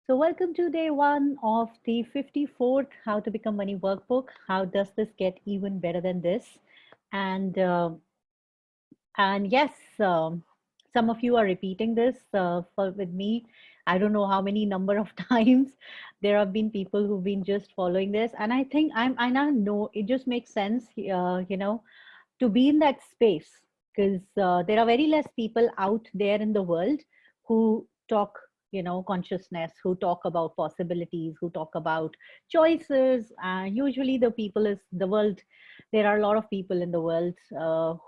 So, welcome to day one of the 54th How to Become Money workbook. How does this get even better than this? And and yes, some of you are repeating this with me. I don't know how many number of times there have been people who've been just following this, and I think I now know it just makes sense, to be in that space because there are very less people out there in the world who talk consciousness, who talk about possibilities, who talk about choices. Usually the people is the world, there are a lot of people in the world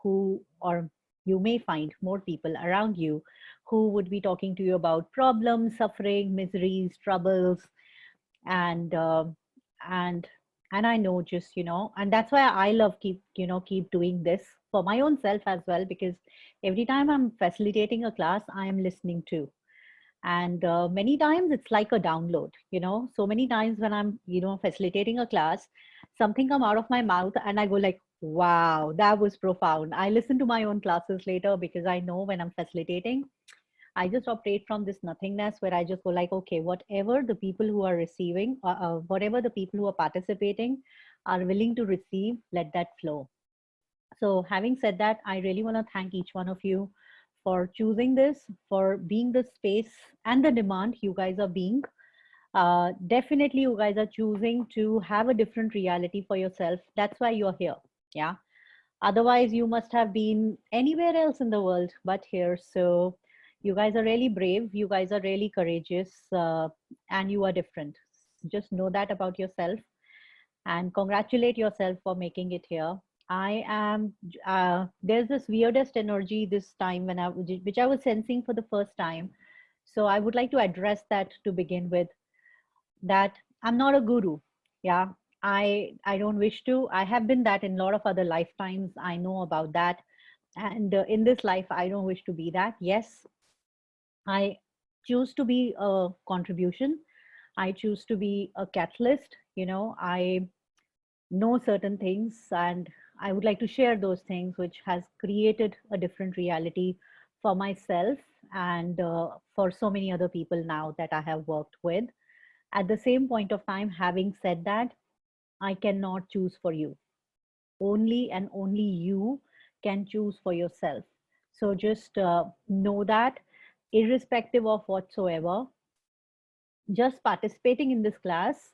who, or you may find more people around you who would be talking to you about problems, suffering, miseries, troubles, and and and I know, just and that's why I love keep doing this for my own self as well, because every time I'm facilitating a class I am listening to, and many times it's like a download. So many times when I'm facilitating a class, something come out of my mouth and I go like, wow, that was profound. I listen to my own classes later because I know when I'm facilitating, I just operate from this nothingness where I just go like, okay, whatever the people who are receiving, whatever the people who are participating are willing to receive, let that flow. So having said that, I really want to thank each one of you for choosing this, for being the space and the demand you guys are being. Definitely you guys are choosing to have a different reality for yourself. That's why you're here. Yeah. Otherwise, you must have been anywhere else in the world but here. So, you guys are really brave. You guys are really courageous, and you are different. Just know that about yourself and congratulate yourself for making it here. I am. There's this weirdest energy this time which I was sensing for the first time. So I would like to address that to begin with, that I'm not a guru. Yeah. I don't wish to. I have been that in a lot of other lifetimes. I know about that. And in this life, I don't wish to be that. Yes, I choose to be a contribution. I choose to be a catalyst. I know certain things and I would like to share those things, which has created a different reality for myself and for so many other people now that I have worked with. At the same point of time, having said that, I cannot choose for you. Only and only you can choose for yourself. So just know that, irrespective of whatsoever, just participating in this class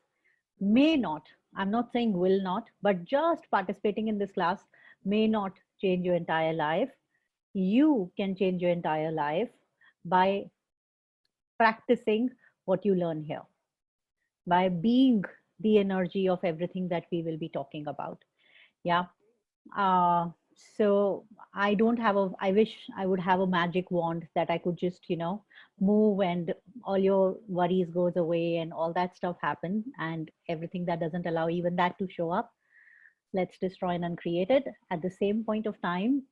may not, I'm not saying will not, but just participating in this class may not change your entire life. You can change your entire life by practicing what you learn here, by being the energy of everything that we will be talking about. Yeah. Uh, so I don't have a, I wish I would have a magic wand that I could just, move and all your worries goes away and all that stuff happen, and everything that doesn't allow even that to show up, let's destroy and uncreate it. At the same point of time,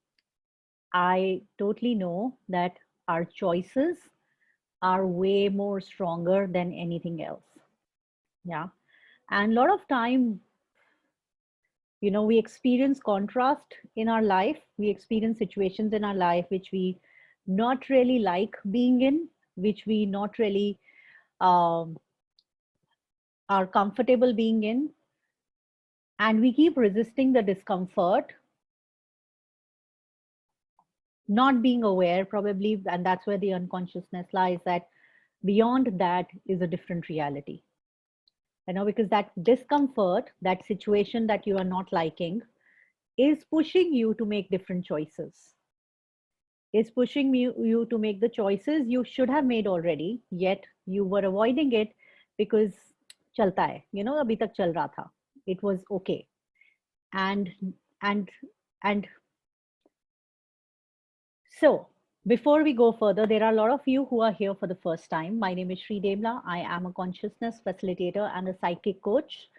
I totally know that our choices are way more stronger than anything else. Yeah. And a lot of time, we experience contrast in our life. We experience situations in our life which we not really like being in, which we not really um, are comfortable being in, and we keep resisting the discomfort, not being aware probably, and that's where the unconsciousness lies, that beyond that is a different reality. Because that discomfort, that situation that you are not liking, is pushing you to make different choices, is pushing you to make the choices you should have made already, yet you were avoiding it because chalta hai, abhi tak chal raha tha. It was okay. And and and so before we go further, there are a lot of you who are here for the first time. My name is Sri Demla. I am a consciousness facilitator and a psychic coach.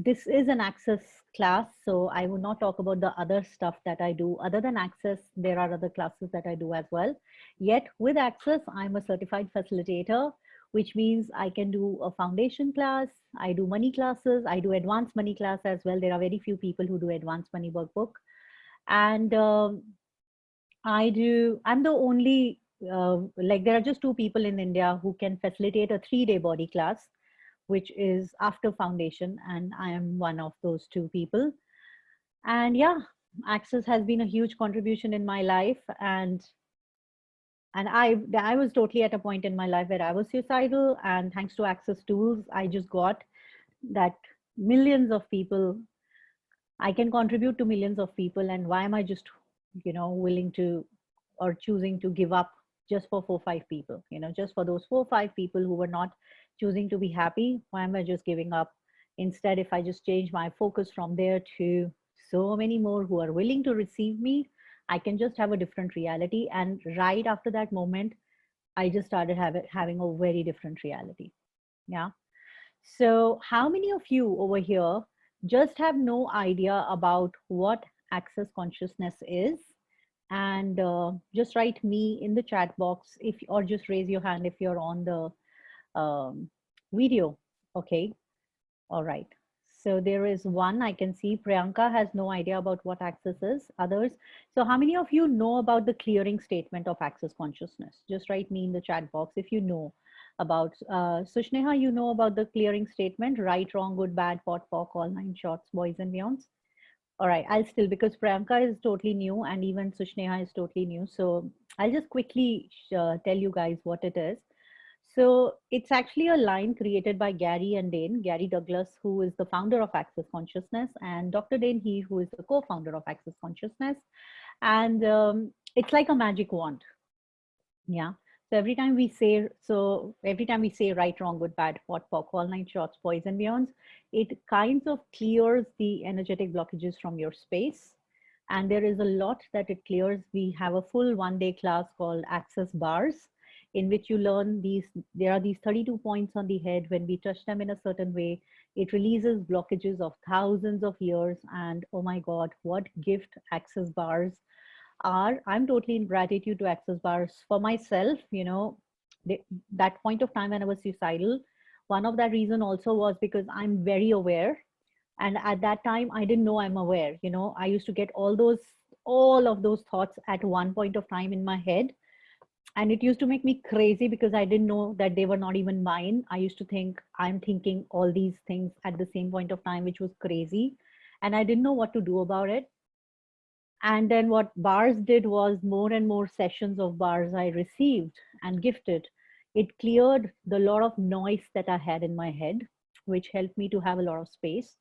This is an access class, so I will not talk about the other stuff that I do. Other than access, there are other classes that I do as well. Yet with access, I'm a certified facilitator, which means I can do a foundation class. I do money classes. I do advanced money class as well. There are very few people who do advanced money workbook. And I'm the only like there are just two people in India who can facilitate a 3-day body class, which is after foundation, and I am one of those two people. And yeah, Access has been a huge contribution in my life, and I was totally at a point in my life where I was suicidal, and thanks to Access tools, I just got that millions of people, I can contribute to millions of people, and why am I just, willing to or choosing to give up just for 4 5 people, just for those 4 5 people who were not choosing to be happy? Why am I just giving up? Instead, if I just change my focus from there to so many more who are willing to receive me, I can just have a different reality. And right after that moment, I just started having a very different reality. Yeah. So, how many of you over here just have no idea about what access consciousness is? And just write me in the chat box if, or just raise your hand if you're on the um, video. Okay. All right. So there is one I can see. Priyanka has no idea about what access is. Others. So how many of you know about the clearing statement of access consciousness? Just write me in the chat box if you know about. Sushneha, you know about the clearing statement: right, wrong, good, bad, pot, pock, all 9 shorts, boys and beyonds. All right. I'll still, because Priyanka is totally new and even Sushneha is totally new. So I'll just quickly tell you guys what it is. So it's actually a line created by Gary and Dane, Gary Douglas, who is the founder of Access Consciousness, and Dr. Dane He, who is the co-founder of Access Consciousness. And it's like a magic wand. Yeah. So every time we say right, wrong, good, bad, pot, pock, all 9 shorts, boys and beyonds, it kinds of clears the energetic blockages from your space. And there is a lot that it clears. We have a full 1-day class called Access Bars, in which you learn there are these 32 points on the head. When we touch them in a certain way, it releases blockages of thousands of years. And oh my God, what gift Access Bars are. I'm totally in gratitude to Access Bars. For myself, that point of time when I was suicidal, one of that reason also was because I'm very aware. And at that time, I didn't know I'm aware. I used to get all of those thoughts at one point of time in my head. And it used to make me crazy because I didn't know that they were not even mine. I used to think I'm thinking all these things at the same point of time, which was crazy. And I didn't know what to do about it. And then what bars did was more and more sessions of bars I received and gifted. It cleared the lot of noise that I had in my head, which helped me to have a lot of space.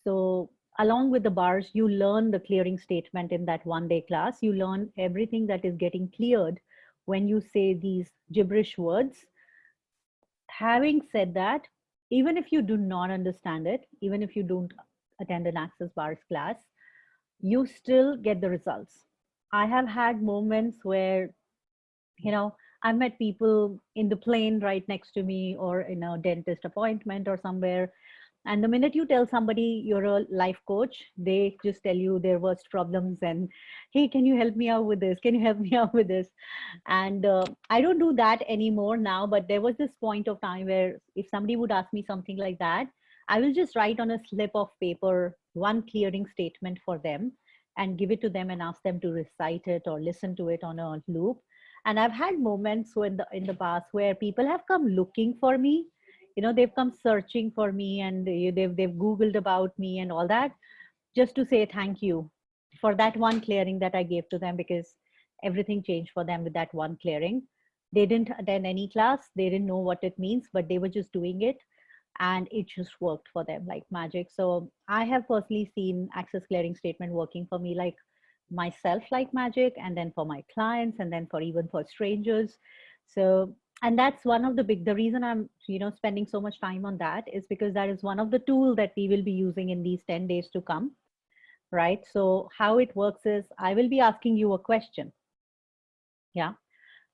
So along with the bars, you learn the clearing statement in that 1-day class. You learn everything that is getting cleared when you say these gibberish words. Having said that, even if you do not understand it, even if you don't attend an Access Bars class, you still get the results. I have had moments where, I met people in the plane right next to me or in a dentist appointment or somewhere. And the minute you tell somebody you're a life coach, they just tell you their worst problems and, hey, can you help me out with this? Can you help me out with this? And I don't do that anymore now, but there was this point of time where if somebody would ask me something like that, I will just write on a slip of paper one clearing statement for them and give it to them and ask them to recite it or listen to it on a loop. And I've had moments in the past where people have come looking for me. They've come searching for me, and they've Googled about me and all that, just to say thank you for that one clearing that I gave to them, because everything changed for them with that one clearing. They didn't attend any class, they didn't know what it means, but they were just doing it, and it just worked for them like magic. So I have personally seen Access Clearing Statement working for me like myself like magic, and then for my clients, and then for even for strangers. So, and that's one of the reason I'm spending so much time on that is because that is one of the tool that we will be using in these 10 days to come, right? So how it works is I will be asking you a question. Yeah.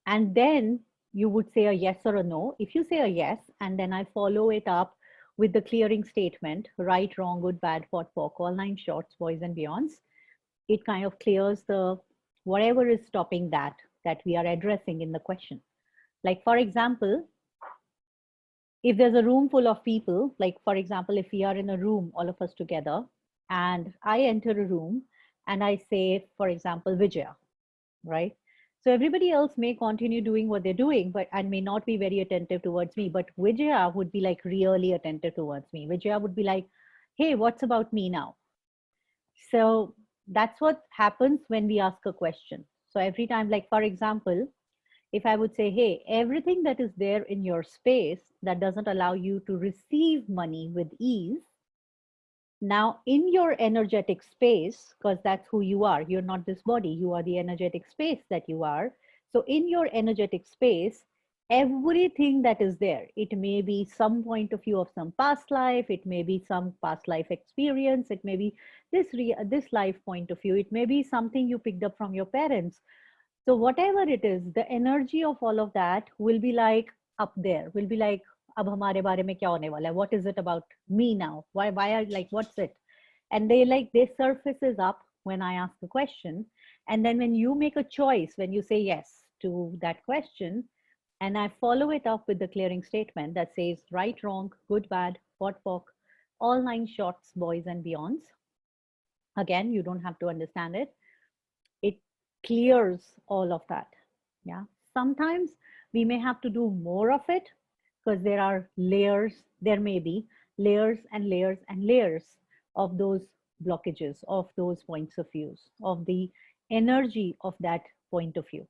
And then you would say a yes or a no. If you say a yes, and then I follow it up with the clearing statement, right, wrong, good, bad, pot, pock, all 9 shorts, boys and beyonds, it kind of clears the whatever is stopping that we are addressing in the question. Like, for example, if there's a room full of people, like, for example, if we are in a room, all of us together, and I enter a room and I say, for example, Vijaya, right? So everybody else may continue doing what they're doing, but and may not be very attentive towards me. But Vijaya would be like really attentive towards me. Vijaya would be like, hey, what's about me now? So that's what happens when we ask a question. So every time, like for example, if I would say, hey, everything that is there in your space that doesn't allow you to receive money with ease, now in your energetic space, because that's who you are, you're not this body, you are the energetic space that you are. So in your energetic space, everything that is there, it may be some point of view of some past life, it may be some past life experience, it may be this life point of view, it may be something you picked up from your parents. So whatever it is, the energy of all of that will be like up there, will be like, अब हमारे बारे में क्या होने वाला है? What is it about me now? Why are like, what's it? And they surfaces up when I ask a question. And then when you make a choice, when you say yes to that question, and I follow it up with the clearing statement that says right, wrong, good, bad, pot, pock, all 9 shorts, boys and beyonds. Again, you don't have to understand it. It clears all of that. Yeah. Sometimes we may have to do more of it because there are layers, there may be layers and layers and layers of those blockages, of those points of views, of the energy of that point of view.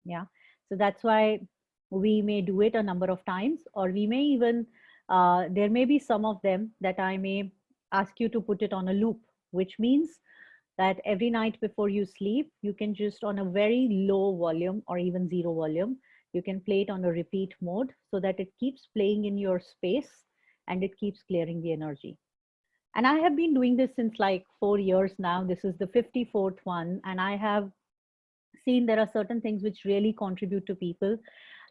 Yeah. So that's why we may do it a number of times, or we may even, there may be some of them that I may ask you to put it on a loop, which means that every night before you sleep, you can just on a very low volume or even zero volume, you can play it on a repeat mode so that it keeps playing in your space and it keeps clearing the energy. And I have been doing this since like 4 years now. This is the 54th one. And I have seen there are certain things which really contribute to people.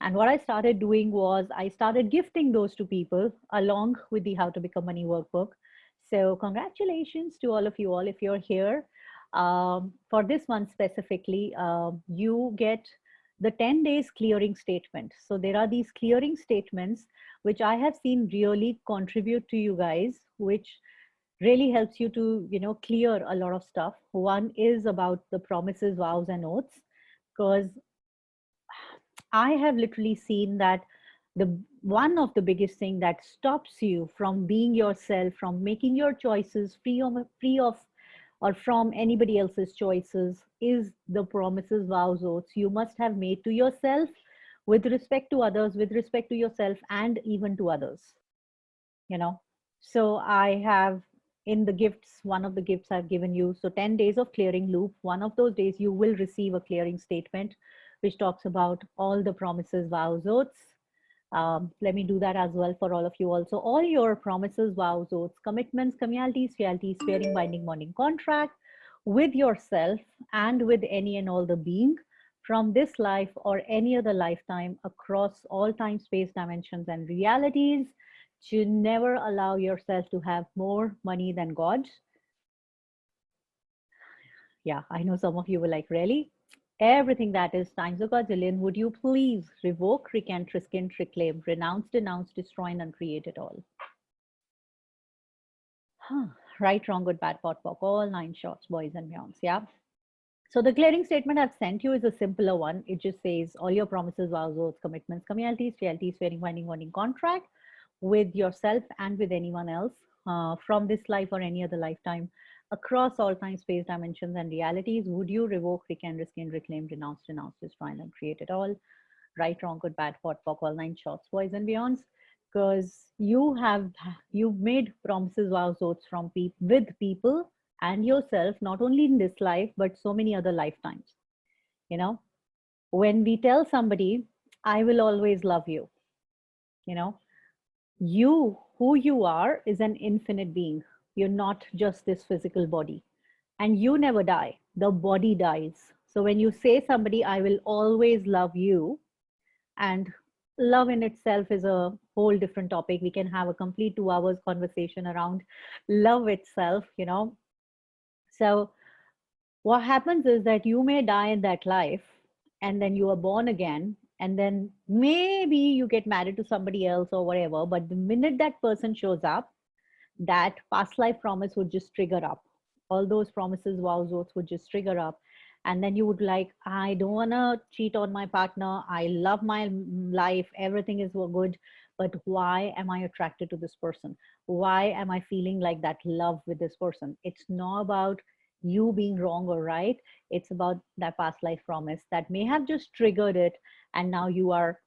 And what I started doing was I started gifting those to people along with the How to Become Money workbook. So congratulations to all of you all if you're here. For this one specifically, you get the 10 days clearing statement. So there are these clearing statements which I have seen really contribute to you guys, which really helps you to clear a lot of stuff. One is about the promises, vows and oaths, because I have literally seen that the one of the biggest thing that stops you from being yourself, from making your choices free of or from anybody else's choices, is the promises, vows, oaths you must have made to yourself, with respect to others, with respect to yourself, and even to others. So I have, in the gifts, one of the gifts I've given you, so 10 days of clearing loop, one of those days you will receive a clearing statement which talks about all the promises, vows, oaths. Let me do that as well for all of you also. All your promises, vows, oaths, commitments, communalities, fealties, swearing, binding, bonding contract with yourself and with any and all the being from this life or any other lifetime across all time, space, dimensions, and realities, to never allow yourself to have more money than God. Yeah, I know some of you were like, really? Everything that is times a godzillion, would you please revoke, recant, rescind, reclaim, renounce, denounce, destroy, and uncreate it all? Right, wrong, good, bad, pot, pock, all 9 shorts, boys and beyonds. Yeah. So the clearing statement I've sent you is a simpler one. It just says all your promises, vows, oaths, commitments, communalities, fealties, swearing, binding, bonding contract with yourself and with anyone else from this life or any other lifetime across all time, space, dimensions, and realities. Would you revoke, recant, rescind, reclaim, renounce, denounce, destroy, and create it all? Right, wrong, good, bad, pot, pock, all 9 shorts, boys and beyonds. Because you've made promises, vows, oaths from with people and yourself, not only in this life but so many other lifetimes. When we tell somebody, I will always love you, you, who you are, is an infinite being. You're not just this physical body, and you never die. The body dies. So when you say somebody, I will always love you, and love in itself is a whole different topic. We can have a complete 2 hours conversation around love itself. So what happens is that you may die in that life, and then you are born again, and then maybe you get married to somebody else or whatever, but the minute that person shows up, that past life promise would just trigger up. All those promises, vows, oaths would just trigger up, And then you would like, I don't want to cheat on my partner. I love my life. Everything is good. But why am I attracted to this person? Why am I feeling like that love with this person? It's not about you being wrong or right. It's about that past life promise that may have just triggered it. And now you are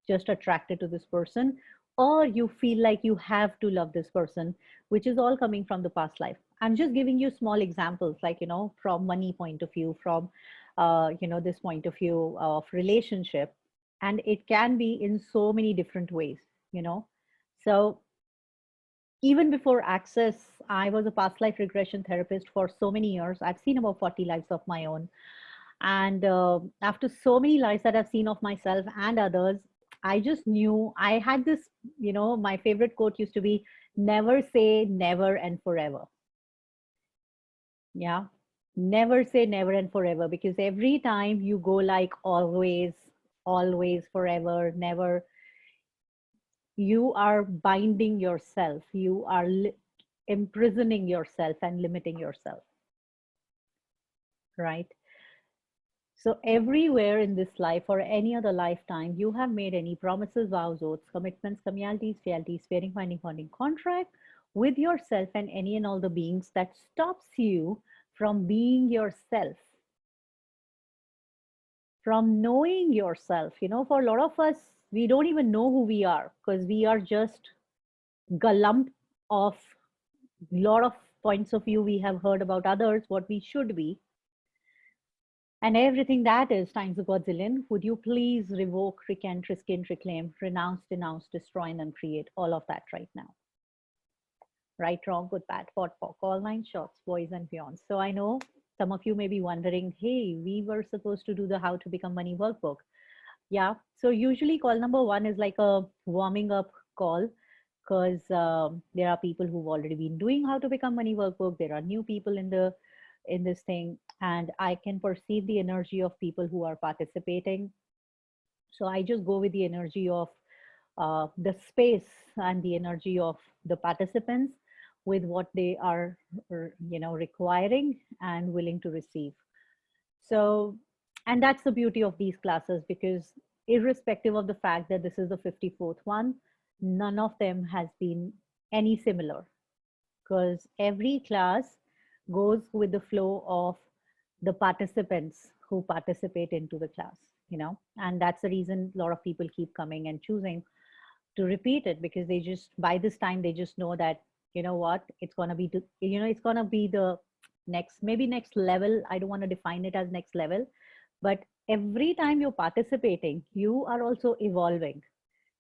just attracted to this person, or you feel like you have to love this person, which is all coming from the past life. I'm just giving you small examples, like, from money point of view, from this point of view of relationship. And it can be in so many different ways, you know so even before Access, I was a past life regression therapist for so many years. I've seen about 40 lives of my own. And after so many lives that I've seen of myself and others, I just knew I had this, my favorite quote used to be, never say never and forever. Yeah. Never say never and forever, because every time you go like always, always, forever, never, you are binding yourself. You are imprisoning yourself and limiting yourself, right? So everywhere in this life or any other lifetime, you have made any promises, vows, oaths, commitments, communalities, fealties, swearing, binding, bonding contract with yourself and any and all the beings that stops you from being yourself, from knowing yourself. For a lot of us, we don't even know who we are, because we are just a lump of lot of points of view we have heard about others, what we should be, and everything that is times a godzillion. Would you please revoke, recant, rescind, reclaim, renounce, denounce, destroy, and uncreate all of that right now? Right, wrong, good, bad, POD, POC, all nine shots, boys and beyond. So I know some of you may be wondering, hey, we were supposed to do the How to Become Money workbook. Yeah, so usually call number one is like a warming up call, because there are people who've already been doing How to Become Money workbook. There are new people in this thing, and I can perceive the energy of people who are participating. So I just go with the energy of the space and the energy of the participants, with what they are requiring and willing to receive. So, and that's the beauty of these classes, because irrespective of the fact that this is the 54th one, none of them has been any similar, because every class goes with the flow of the participants who participate into the class, and that's the reason a lot of people keep coming and choosing to repeat it, because they just, by this time, they just know that, what, it's going to be, it's going to be the next, maybe next level. I don't want to define it as next level, but every time you're participating, you are also evolving.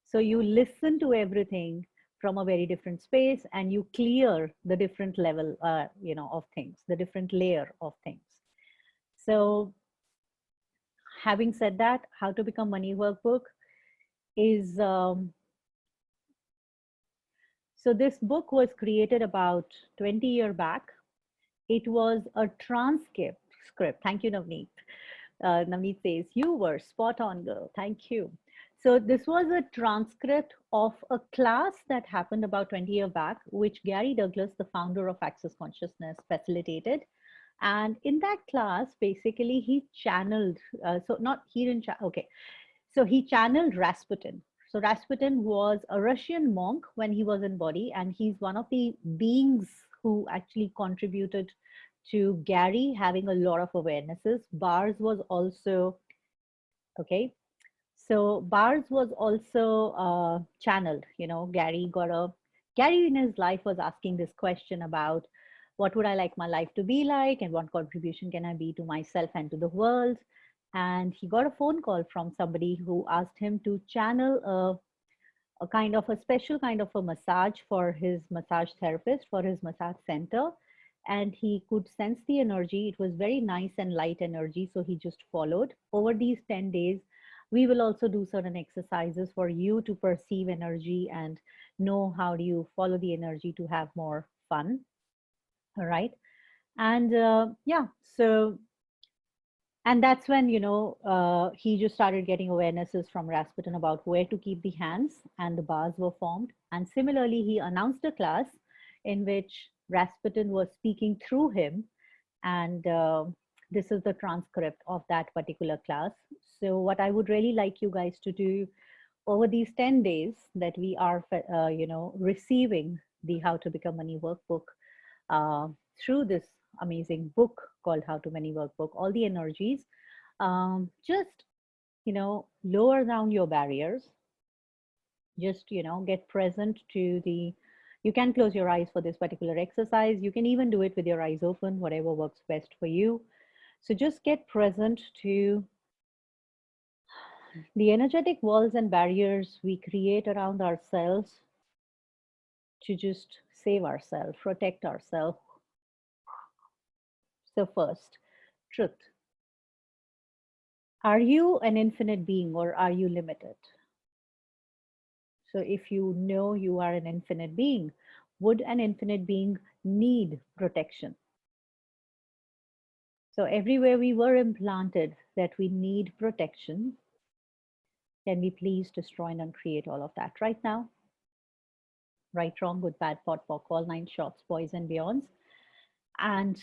So you listen to everything from a very different space, and you clear the different level, of things, the different layer of things. So having said that, How to Become Money workbook is, so this book was created about 20 years back. It was a transcript script. Thank you, Navneet. Navneet says, you were spot on, girl. Thank you. So this was a transcript of a class that happened about 20 years back, which Gary Douglas, the founder of Access Consciousness, facilitated. And in that class, basically, he channeled, so not, he didn't, okay. So he channeled Rasputin. So Rasputin was a Russian monk when he was in body, and he's one of the beings who actually contributed to Gary having a lot of awarenesses. Bars was also, okay. So Bars was also channeled, Gary in his life was asking this question about, what would I like my life to be like, and what contribution can I be to myself and to the world? And he got a phone call from somebody who asked him to channel a kind of a special kind of a massage for his massage therapist, for his massage center. And he could sense the energy. It was very nice and light energy. So he just followed. Over these 10 days, we will also do certain exercises for you to perceive energy and know how do you follow the energy to have more fun. All right. And yeah, so, and that's when, he just started getting awarenesses from Rasputin about where to keep the hands, and the bars were formed. And similarly, he announced a class in which Rasputin was speaking through him, and this is the transcript of that particular class. So what I would really like you guys to do over these 10 days that we are, receiving the How to Become Money workbook uh, through this amazing book called How to Money workbook, all the energies, just, lower down your barriers. Just, get present to the, you can close your eyes for this particular exercise. You can even do it with your eyes open, whatever works best for you. So just get present to the energetic walls and barriers we create around ourselves to just save ourselves, protect ourselves. So, first, truth. Are you an infinite being or are you limited? So, if you know you are an infinite being, would an infinite being need protection? So, everywhere we were implanted that we need protection, can we please destroy and uncreate all of that right now? Right, wrong, good, bad, pot, pock, all 9 shorts, boys and beyonds. And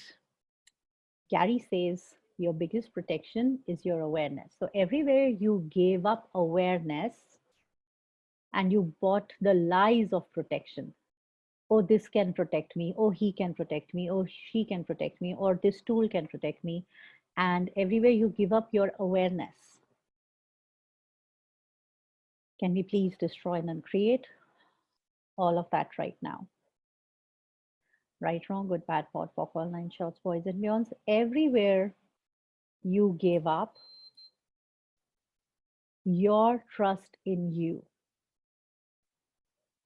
Gary says your biggest protection is your awareness. So everywhere you gave up awareness and you bought the lies of protection. Oh, this can protect me. Oh, he can protect me. Oh, she can protect me. Or this tool can protect me. And everywhere you give up your awareness. Can we please destroy and uncreate all of that right now? Right, wrong, good, bad, pot, pop, all 9 shorts, boys and beyonds. Everywhere you gave up your trust in you.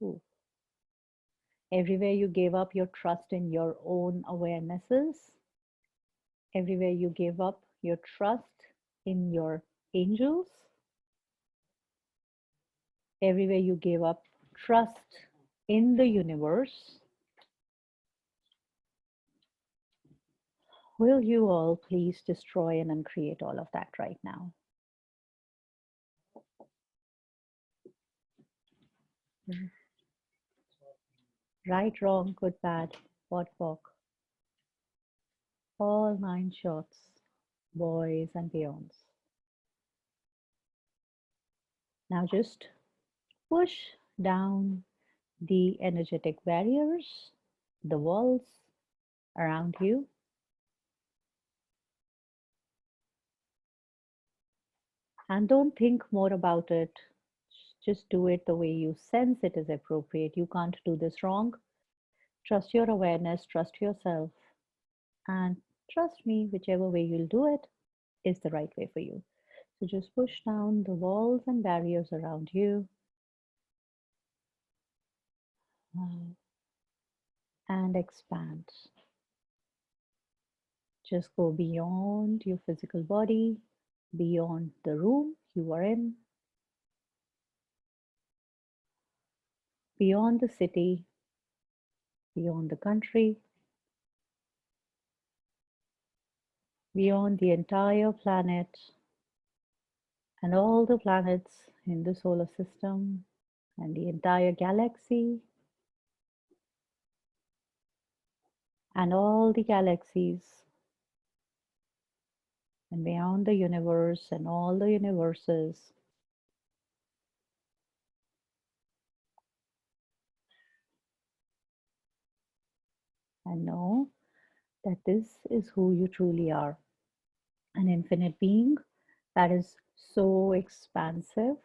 Ooh. Everywhere you gave up your trust in your own awarenesses. Everywhere you gave up your trust in your angels. Everywhere you gave up trust in the universe. Will you all please destroy and uncreate all of that right now? Right, wrong, good, bad, what, walk. All 9 shorts, boys and beyonds. Now just push down the energetic barriers, the walls around you. And don't think more about it. Just do it the way you sense it is appropriate. You can't do this wrong. Trust your awareness, trust yourself, and trust me, whichever way you'll do it is the right way for you. So just push down the walls and barriers around you. And expand. Just go beyond your physical body, beyond the room you are in, beyond the city, beyond the country, beyond the entire planet and all the planets in the solar system and the entire galaxy and all the galaxies and beyond the universe and all the universes. And know that this is who you truly are, an infinite being that is so expansive.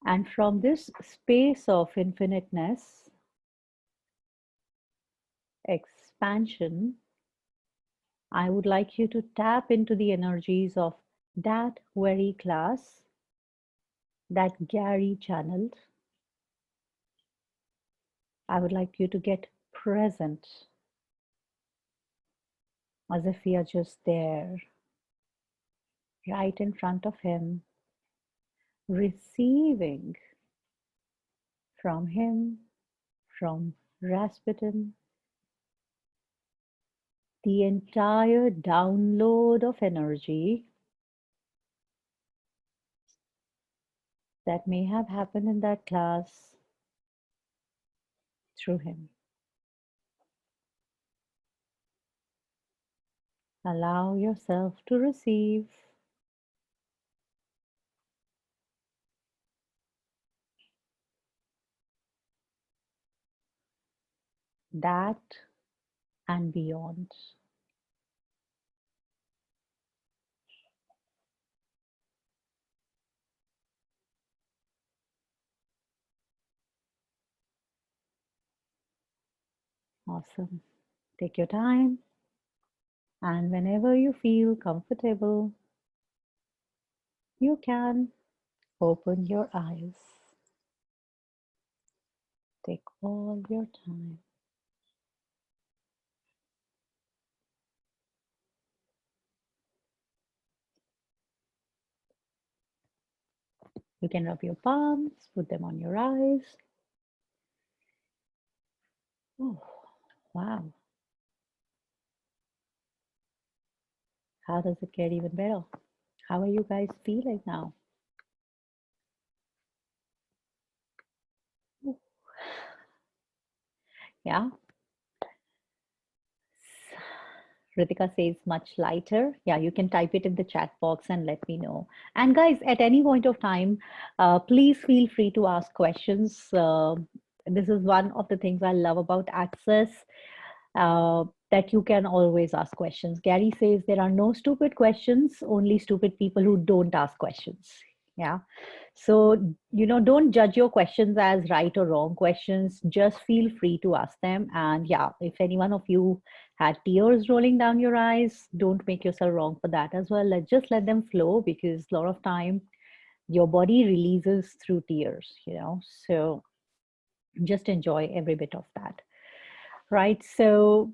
And from this space of infiniteness, expansion, I would like you to tap into the energies of that very class that Gary channeled. I would like you to get present as if we are just there, right in front of him, receiving from him, from Rasputin, the entire download of energy that may have happened in that class through him. Allow yourself to receive. That and beyond. Awesome. Take your time, and whenever you feel comfortable, you can open your eyes. Take all your time. You can rub your palms, put them on your eyes. Oh, wow. How does it get even better? How are you guys feeling now? Yeah. Ritika says much lighter. Yeah, you can type it in the chat box and let me know. And guys, at any point of time, please feel free to ask questions. This is one of the things I love about Access, that you can always ask questions. Gary says there are no stupid questions, only stupid people who don't ask questions. Yeah. So, don't judge your questions as right or wrong questions. Just feel free to ask them. And yeah, if any one of you had tears rolling down your eyes, don't make yourself wrong for that as well. Just let them flow, because a lot of time your body releases through tears. So just enjoy every bit of that. Right. So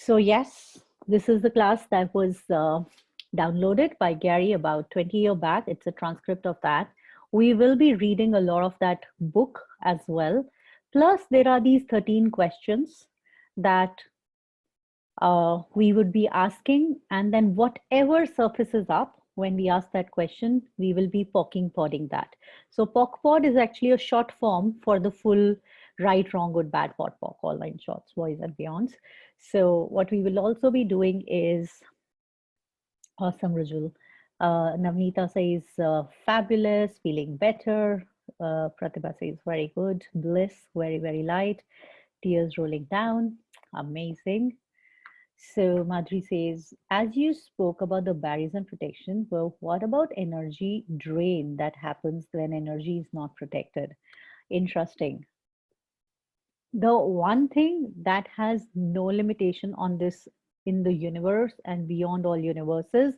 yes, this is the class that was downloaded by Gary about 20 years back. It's a transcript of that. We will be reading a lot of that book as well. Plus, there are these 13 questions that we would be asking, and then whatever surfaces up when we ask that question, we will be podding that. So POC is actually a short form for the full right, wrong, good, bad, POC, all nine shorts, boys and beyonds. So what we will also be doing is awesome, Rajul. Navneeta says fabulous, feeling better. Pratibha says very good, bliss, very, very light, tears rolling down, amazing. So Madhuri says, as you spoke about the barriers and protection, well, what about energy drain that happens when energy is not protected? Interesting. The one thing that has no limitation on this in the universe and beyond all universes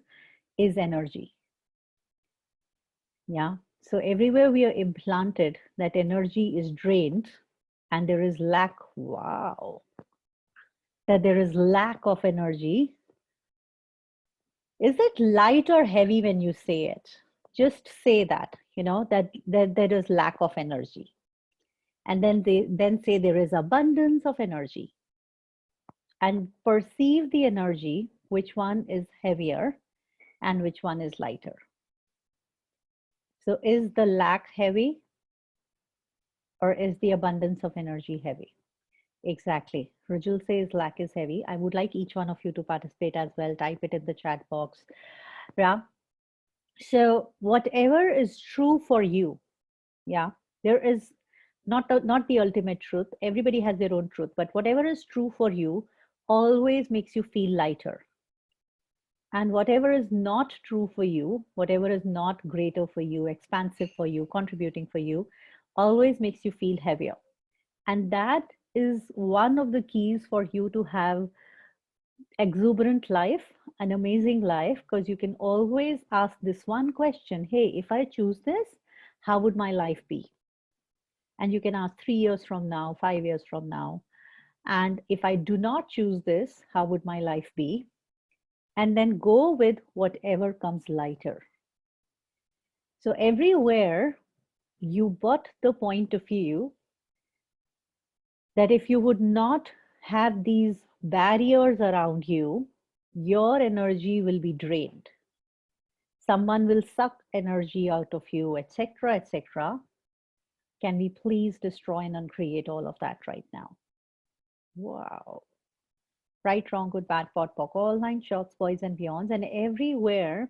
is energy. Yeah. So everywhere we are implanted, that energy is drained and there is lack. Wow. That there is lack of energy. Is it light or heavy when you say it? Just say that, that there is lack of energy. And then they then say there is abundance of energy. And perceive the energy, which one is heavier and which one is lighter. So is the lack heavy or is the abundance of energy heavy? Exactly. Rajul says lack is heavy. I would like each one of you to participate as well. Type it in the chat box. Yeah. So whatever is true for you, yeah, there is not the ultimate truth. Everybody has their own truth, but whatever is true for you always makes you feel lighter. And whatever is not true for you, whatever is not greater for you, expansive for you, contributing for you, always makes you feel heavier. And that is one of the keys for you to have exuberant life, an amazing life, because you can always ask this one question: hey, if I choose this, how would my life be? And you can ask 3 years from now, 5 years from now. And if I do not choose this, how would my life be? And then go with whatever comes lighter. So everywhere you bought the point of view that if you would not have these barriers around you, your energy will be drained. Someone will suck energy out of you, etc., etc. Can we please destroy and uncreate all of that right now? Wow. Right, wrong, good, bad, pot, pock, all nine shorts, boys and beyonds, and everywhere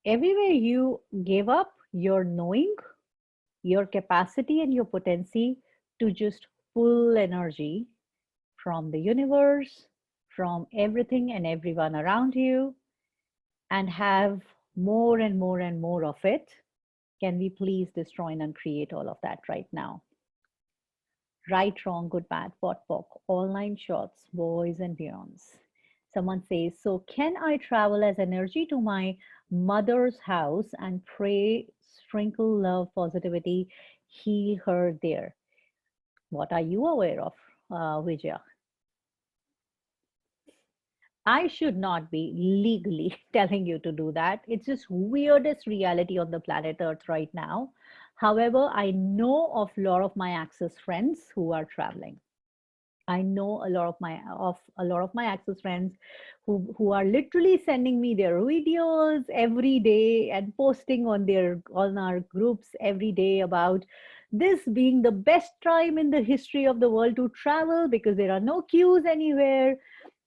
you give up your knowing, your capacity, and your potency to just pull energy from the universe, from everything and everyone around you, and have more and more and more of it. Can we please destroy and uncreate all of that right now? Right, wrong, good, bad, pot, pock, all nine shorts, boys and beyonds. Someone says, so can I travel as energy to my mother's house and pray, sprinkle love, positivity, heal her there? What are you aware of, Vijaya? I should not be legally telling you to do that. It's just weirdest reality on the planet Earth right now. However, I know of a lot of my Access friends who are traveling. I know a lot of my Access friends who are literally sending me their videos every day and posting on our groups every day about this being the best time in the history of the world to travel because there are no queues anywhere,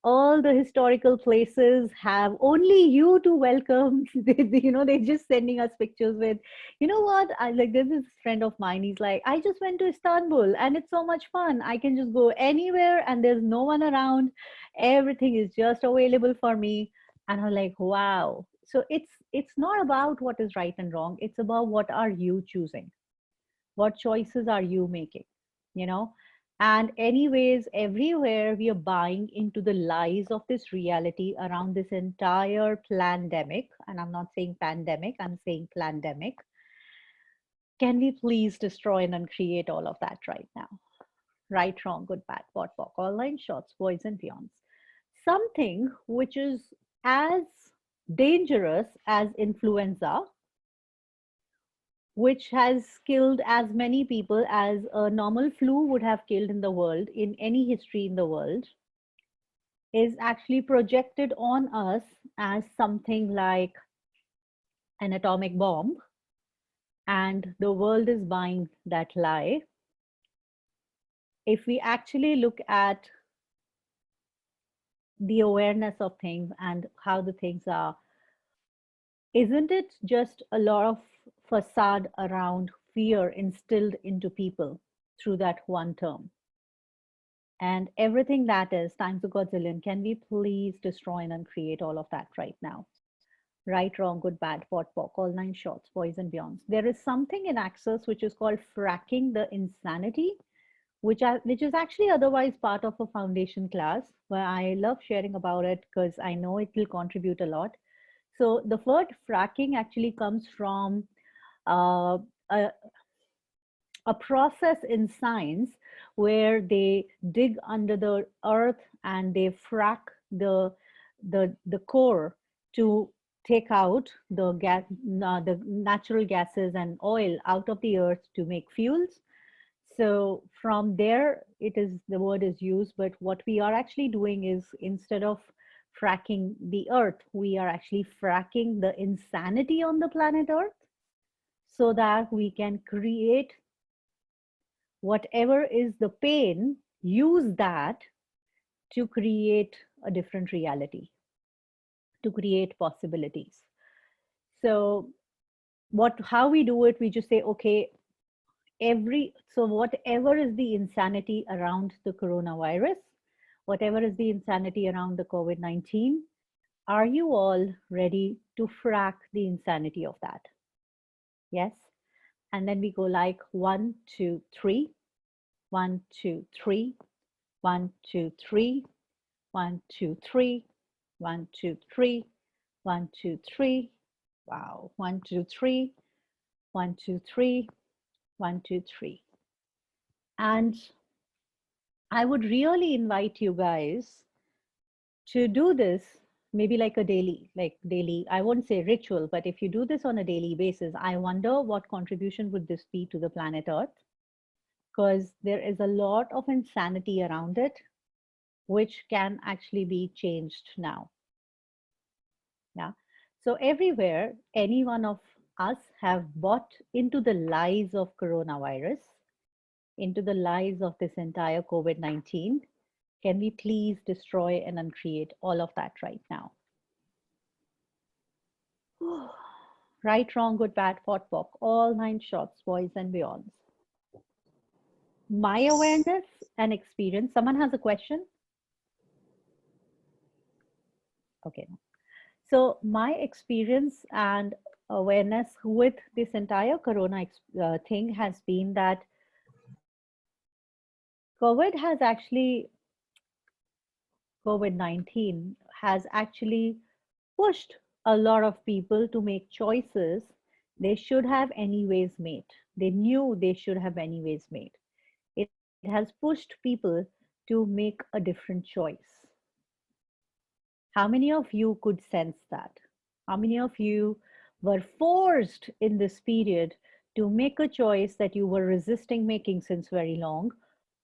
all the historical places have only you to welcome. They're just sending us pictures with, you know what, I like, there's this friend of mine, he's like, I just went to Istanbul and it's so much fun, I can just go anywhere and there's no one around, everything is just available for me. And I'm like, wow. So it's not about what is right and wrong, it's about what are you choosing, what choices are you making, you know. And anyways, everywhere we are buying into the lies of this reality around this entire pandemic, and I'm not saying pandemic, I'm saying pandemic. Can we please destroy and uncreate all of that right now? Right, wrong, good, bad, pot, pock, all nine shorts, boys and beyonds. Something which is as dangerous as influenza, which has killed as many people as a normal flu would have killed in the world, in any history in the world, is actually projected on us as something like an atomic bomb. And the world is buying that lie. If we actually look at the awareness of things and how the things are, isn't it just a lot of facade around fear instilled into people through that one term? And everything that is times a godzillion, can we please destroy and uncreate all of that right now? Right, wrong, good, bad, pot, pock, all nine shorts, boys and beyonds. There is something in Access which is called fracking the insanity, which is actually otherwise part of a foundation class where I love sharing about it because I know it will contribute a lot. So the word fracking actually comes from uh, a, a process in science where they dig under the earth and they frack the core to take out the natural gases and oil out of the earth to make fuels. So from there, it is the word is used, but what we are actually doing is instead of fracking the earth, we are actually fracking the insanity on the planet earth so that we can create whatever is the pain, use that to create a different reality, to create possibilities. So how we do it, we just say, okay, so whatever is the insanity around the coronavirus, whatever is the insanity around the COVID-19, are you all ready to frack the insanity of that? Yes. And then we go like 1, 2, 3, 1, 2, 3, 1, 2, 3, 1, 2, 3, 1, 2, 3, 1, 2, 3. Wow. 1, 2, 3, 1, 2, 3, 1, 2, 3. And I would really invite you guys to do this maybe like daily, I won't say ritual, but if you do this on a daily basis, I wonder what contribution would this be to the planet Earth? Because there is a lot of insanity around it, which can actually be changed now. Yeah. So everywhere, any one of us have bought into the lies of coronavirus. into the lies of this entire COVID 19. Can we please destroy and uncreate all of that right now? Right, wrong, good, bad, pot, pock, all nine shots, boys and beyonds. My awareness and experience. Someone has a question? Okay. So, my experience and awareness with this entire corona thing has been that COVID has actually, COVID 19 has actually pushed a lot of people to make choices they should have anyways made. They knew they should have anyways made. It has pushed people to make a different choice. How many of you could sense that? How many of you were forced in this period to make a choice that you were resisting making since very long,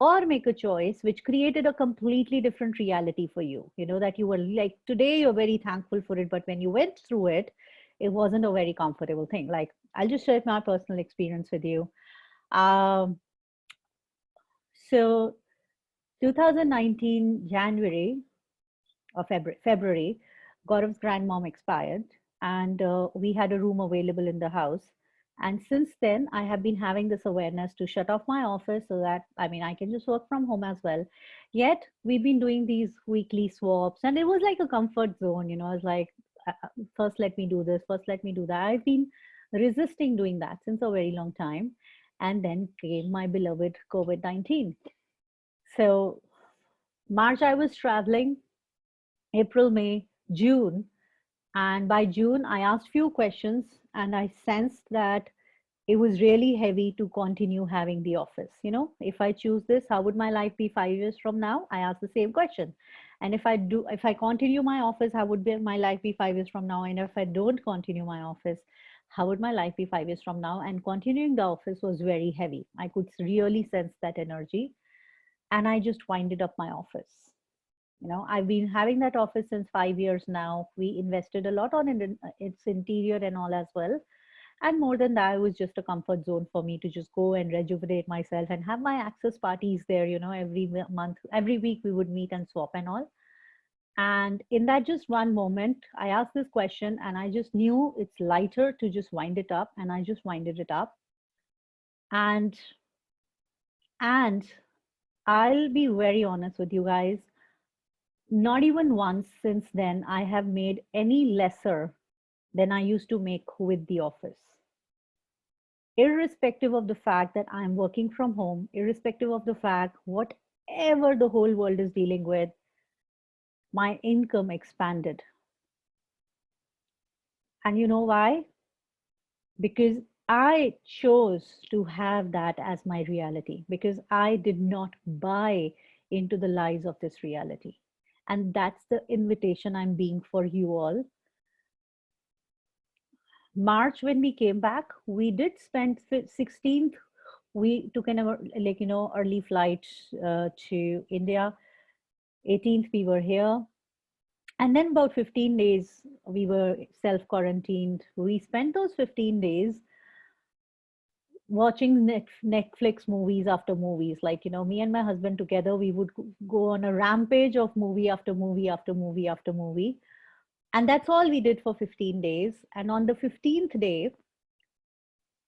or make a choice which created a completely different reality for you? You know, that you were like, today you're very thankful for it, but when you went through it, it wasn't a very comfortable thing. Like, I'll just share my personal experience with you. Um, so 2019 January or February, Gaurav's grandmom expired, and we had a room available in the house. And since then, I have been having this awareness to shut off my office so that, I mean, I can just work from home as well. Yet, we've been doing these weekly swaps, and it was like a comfort zone. You know, I was like, first let me do this, first let me do that. I've been resisting doing that since a very long time. And then came my beloved COVID 19. So, March, I was traveling, April, May, June. And by June, I asked few questions and I sensed that it was really heavy to continue having the office. You know, if I choose this, how would my life be 5 years from now? I asked the same question. And if I continue my office, how would my life be 5 years from now? And if I don't continue my office, how would my life be 5 years from now? And continuing the office was very heavy. I could really sense that energy. And I just winded up my office. You know, I've been having that office since 5 years now. We invested a lot on its interior and all as well. And more than that, it was just a comfort zone for me to just go and rejuvenate myself and have my access parties there. You know, every month, every week we would meet and swap and all. And in that just one moment, I asked this question and I just knew it's lighter to just wind it up. And I just winded it up. And and I'll be very honest with you guys. Not even once since then I have made any lesser than I used to make with the office. Irrespective of the fact that I'm working from home, irrespective of the fact whatever the whole world is dealing with, my income expanded. And you know why? Because I chose to have that as my reality, because I did not buy into the lies of this reality. And that's the invitation I'm being for you all. March, when we came back, we did spend 16th. We took an early flight to India. 18th we were here, and then about 15 days we were self quarantined. We spent those 15 days watching Netflix movies after movies. Like, you know, me and my husband together, we would go on a rampage of movie after movie after movie after movie. And that's all we did for 15 days. And on the 15th day,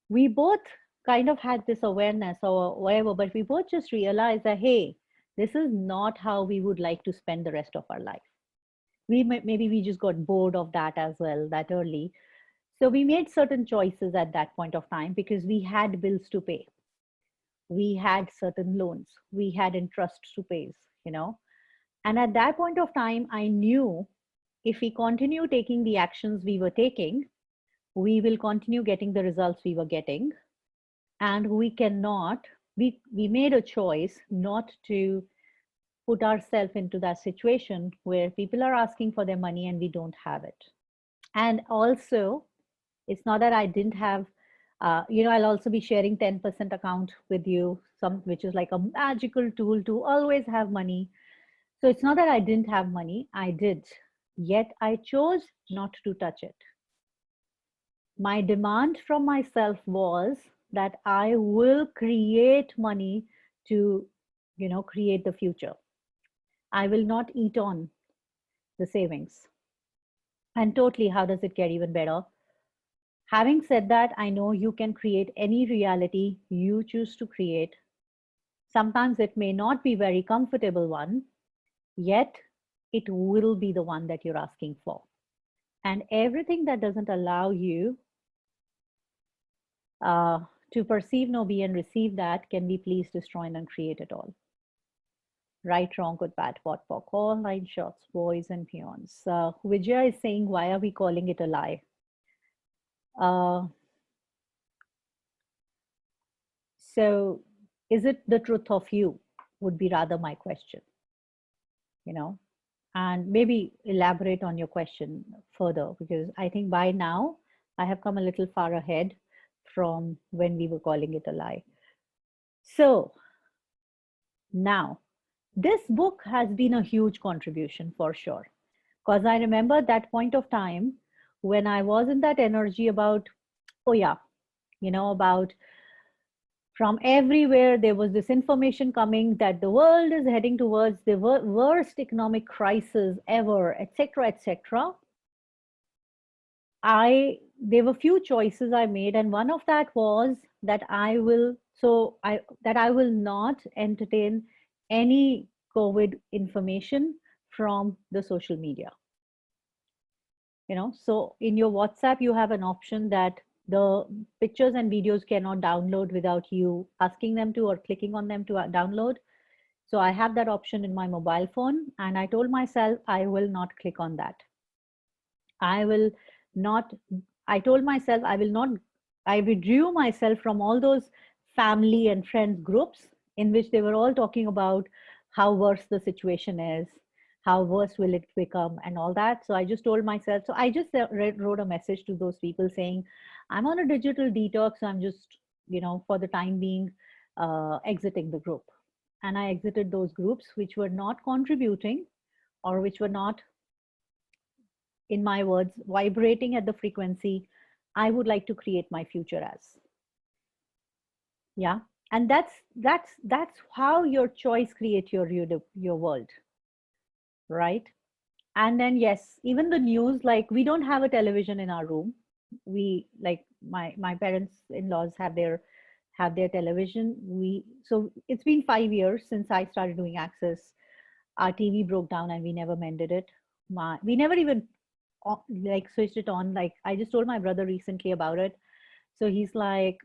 we both kind of had this awareness or whatever, but we both just realized that, hey, this is not how we would like to spend the rest of our life. Maybe we just got bored of that as well that early. So we made certain choices at that point of time because we had bills to pay. We had certain loans. We had interest to pay, you know. And at that point of time, I knew if we continue taking the actions we were taking, we will continue getting the results we were getting. And we made a choice not to put ourselves into that situation where people are asking for their money and we don't have it. And also, it's not that I didn't have, I'll also be sharing 10% account with you, which is like a magical tool to always have money. So it's not that I didn't have money, I did. Yet I chose not to touch it. My demand from myself was that I will create money to, create the future. I will not eat on the savings. And totally, how does it get even better? Having said that, I know you can create any reality you choose to create. Sometimes it may not be very comfortable one, yet it will be the one that you're asking for. And everything that doesn't allow you uh, to perceive, know, be, and receive that can be please, destroy, and uncreate it all. Right, wrong, good, bad, pot, pock, all nine shots, boys and peons. Vijaya is saying, why are we calling it a lie? So is it the truth of you would be rather my question, you know, and maybe elaborate on your question further, because I think by now I have come a little far ahead from when we were calling it a lie. So now this book has been a huge contribution for sure, because I remember that point of time when I was in that energy about, oh yeah, about from everywhere there was this information coming that the world is heading towards the worst economic crisis ever, etc., etc. There were few choices I made, and one of that was that I will not entertain any COVID information from the social media. So in your WhatsApp you have an option that the pictures and videos cannot download without you asking them to or clicking on them to download. So I have that option in my mobile phone, and I told myself I will not click on that. I will not, I told myself I will not, I withdrew myself from all those family and friends groups in which they were all talking about how worse the situation is, how worse will it become, and all that. So I just told myself, so I just wrote a message to those people saying, I'm on a digital detox. So I'm just, for the time being, exiting the group. And I exited those groups which were not contributing or which were not, in my words, vibrating at the frequency I would like to create my future as. Yeah. And that's how your choice create your world, right? And then yes, even the news, like we don't have a television in our room. We like my parents in-laws have their television. So it's been 5 years since I started doing Access. Our TV broke down and we never mended it. We never even like switched it on. Like I just told my brother recently about it. So he's like,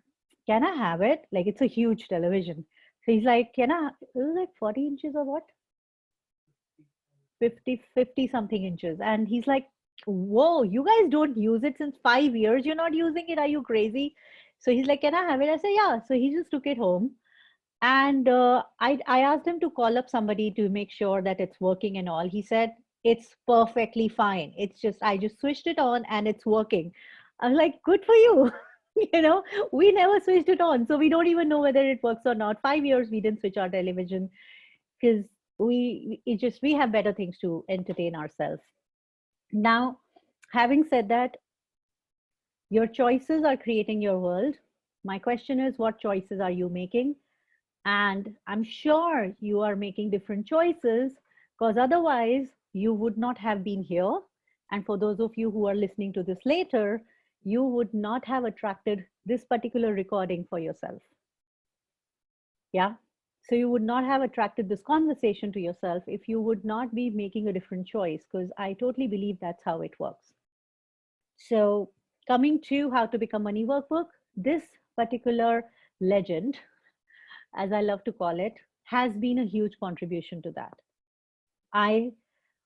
can I have it? Like it's a huge television. So he's like, can I, it was like 40 inches or what? 50 something inches. And he's like, whoa, you guys don't use it since 5 years. You're not using it. Are you crazy? So he's like, can I have it? I said, yeah. So he just took it home. And I asked him to call up somebody to make sure that it's working and all. He said, it's perfectly fine. It's just, I just switched it on and it's working. I'm like, good for you. We never switched it on. So we don't even know whether it works or not. 5 years we didn't switch our television because we have better things to entertain ourselves. Now, having said that, your choices are creating your world. My question is, what choices are you making? And I'm sure you are making different choices, because otherwise you would not have been here. And for those of you who are listening to this later, you would not have attracted this particular recording for yourself. Yeah. So you would not have attracted this conversation to yourself if you would not be making a different choice, because I totally believe that's how it works. So coming to How to Become Money Workbook, this particular legend, as I love to call it, has been a huge contribution to that.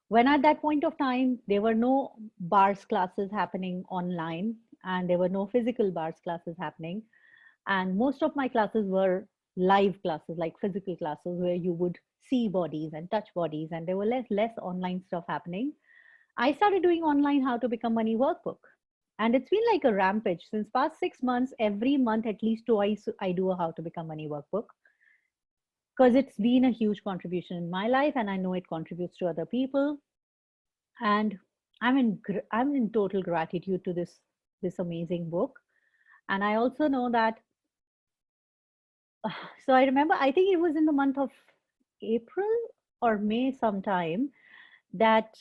When at that point of time, there were no bars classes happening online and there were no physical bars classes happening. And most of my classes were live classes, like physical classes where you would see bodies and touch bodies, and there were less online stuff happening. I started doing online How to Become Money Workbook. And it's been like a rampage since past 6 months. Every month, at least twice, I do a How to Become Money Workbook, because it's been a huge contribution in my life, and I know it contributes to other people. And I'm in total gratitude to this amazing book. And I also know that So I remember, I think it was in the month of April or May sometime that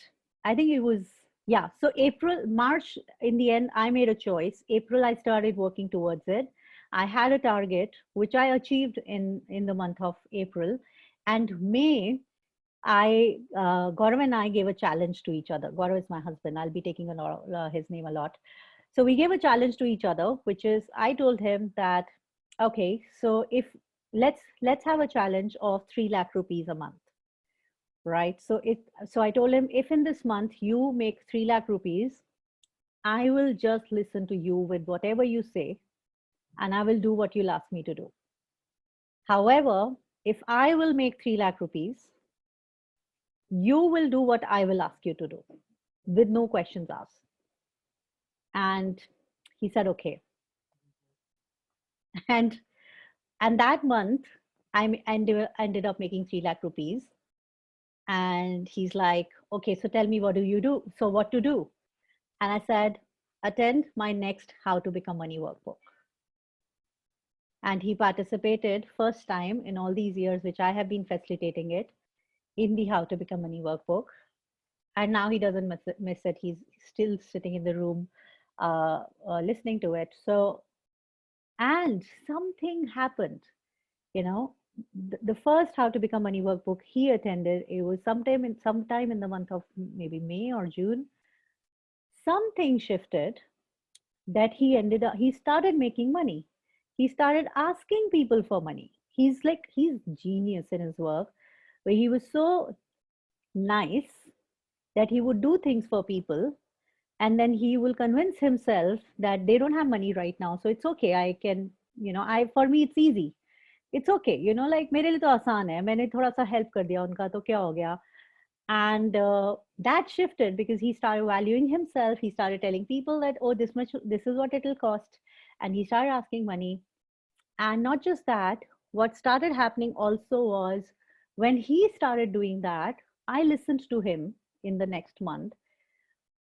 I think it was, yeah. So April, March, in the end, I made a choice. April, I started working towards it. I had a target, which I achieved in the month of April. And May, Gaurav and I gave a challenge to each other. Gaurav is my husband. I'll be taking his name a lot. So we gave a challenge to each other, which is I told him that, okay, so if let's have a challenge of 3 lakh rupees a month, right? So I told him, if in this month you make 3 lakh rupees, I will just listen to you with whatever you say, and I will do what you'll ask me to do. However, if I will make 3 lakh rupees, you will do what I will ask you to do with no questions asked. And he said, okay. And and that month, ended up making 3 lakh rupees. And he's like, okay, so tell me, what do you do? So what to do? And I said, attend my next How to Become Money workbook. And he participated first time in all these years, which I have been facilitating it, in the How to Become Money workbook. And now he doesn't miss it. He's still sitting in the room listening to it. So, and something happened, you know, the first How to Become Money workbook he attended, it was sometime in the month of maybe May or June. Something shifted that he started making money. He started asking people for money. He's genius in his work, where he was so nice that he would do things for people, and then he will convince himself that they don't have money right now, so it's okay, I can, I for me it's easy, it's okay, like मेरे लिए तो आसान है, मैंने थोड़ा सा help कर दिया उनका तो क्या हो गया. And that shifted because he started valuing himself. He started telling people that, oh, this is what it'll cost, and he started asking money. And not just that, what started happening also was, when he started doing that, I listened to him in the next month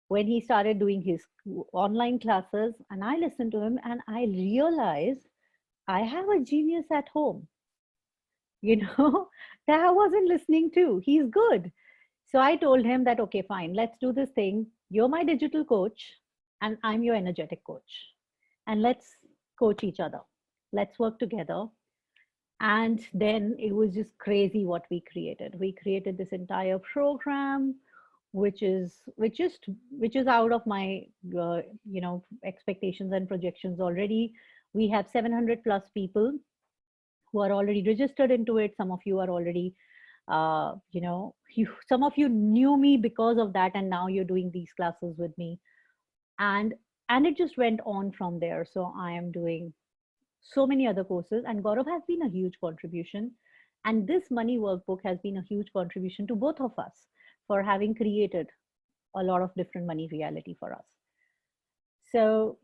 when he started doing his online classes, and I listened to him and I realized I have a genius at home, you know, that I wasn't listening to. He's good. So I told him that, okay, fine, let's do this thing. You're my digital coach, and I'm your energetic coach. And let's coach each other. Let's work together. And then it was just crazy what we created. We created this entire program, which is out of my expectations and projections already. We have 700 plus people who are already registered into it. Some of you are already some of you knew me because of that, and now you're doing these classes with me. And it just went on from there. So I am doing so many other courses, and Gaurav has been a huge contribution, and this money workbook has been a huge contribution to both of us for having created a lot of different money reality for us. So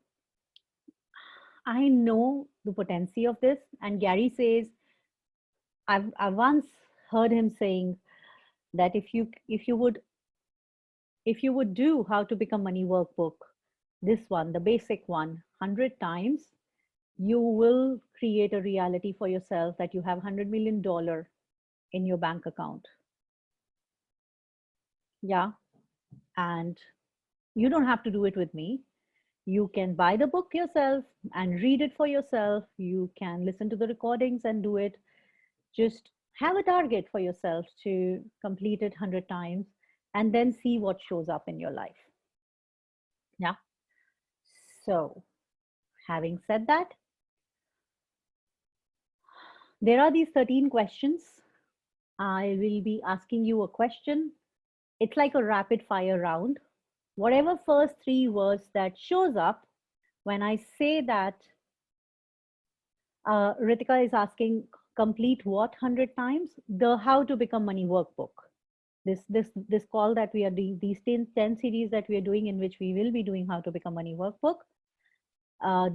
I know the potency of this, and Gary says, I once heard him saying that if you would do How to Become Money workbook, this one, the basic one, 100 times, you will create a reality for yourself that you have $100 million in your bank account. Yeah. And you don't have to do it with me. You can buy the book yourself and read it for yourself. You can listen to the recordings and do it. Just have a target for yourself to complete it 100 times, and then see what shows up in your life. Yeah. So, having said that, there are these 13 questions. I will be asking you a question. It's like a rapid fire round. Whatever first 3 words that shows up when I say that, Ritika is asking, complete what 100 times? The How to Become Money workbook. This call that we are doing, these 10 series that we are doing, in which we will be doing How to Become Money workbook.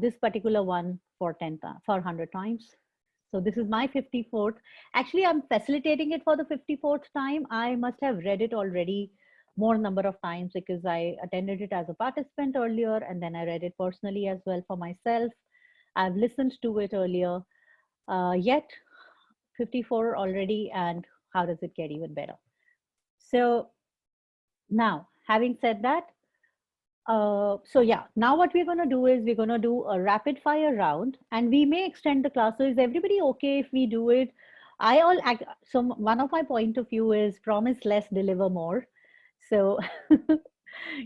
This particular one for 100 times. So this is my 54th. Actually, I'm facilitating it for the 54th time. I must have read it already more number of times, because I attended it as a participant earlier, and then I read it personally as well for myself. I've listened to it earlier. Yet 54 already, and how does it get even better? So now, having said that, so yeah, now what we're going to do is we're going to do a rapid fire round, and we may extend the class. So is everybody okay if we do it? So one of my point of view is promise less, deliver more. So,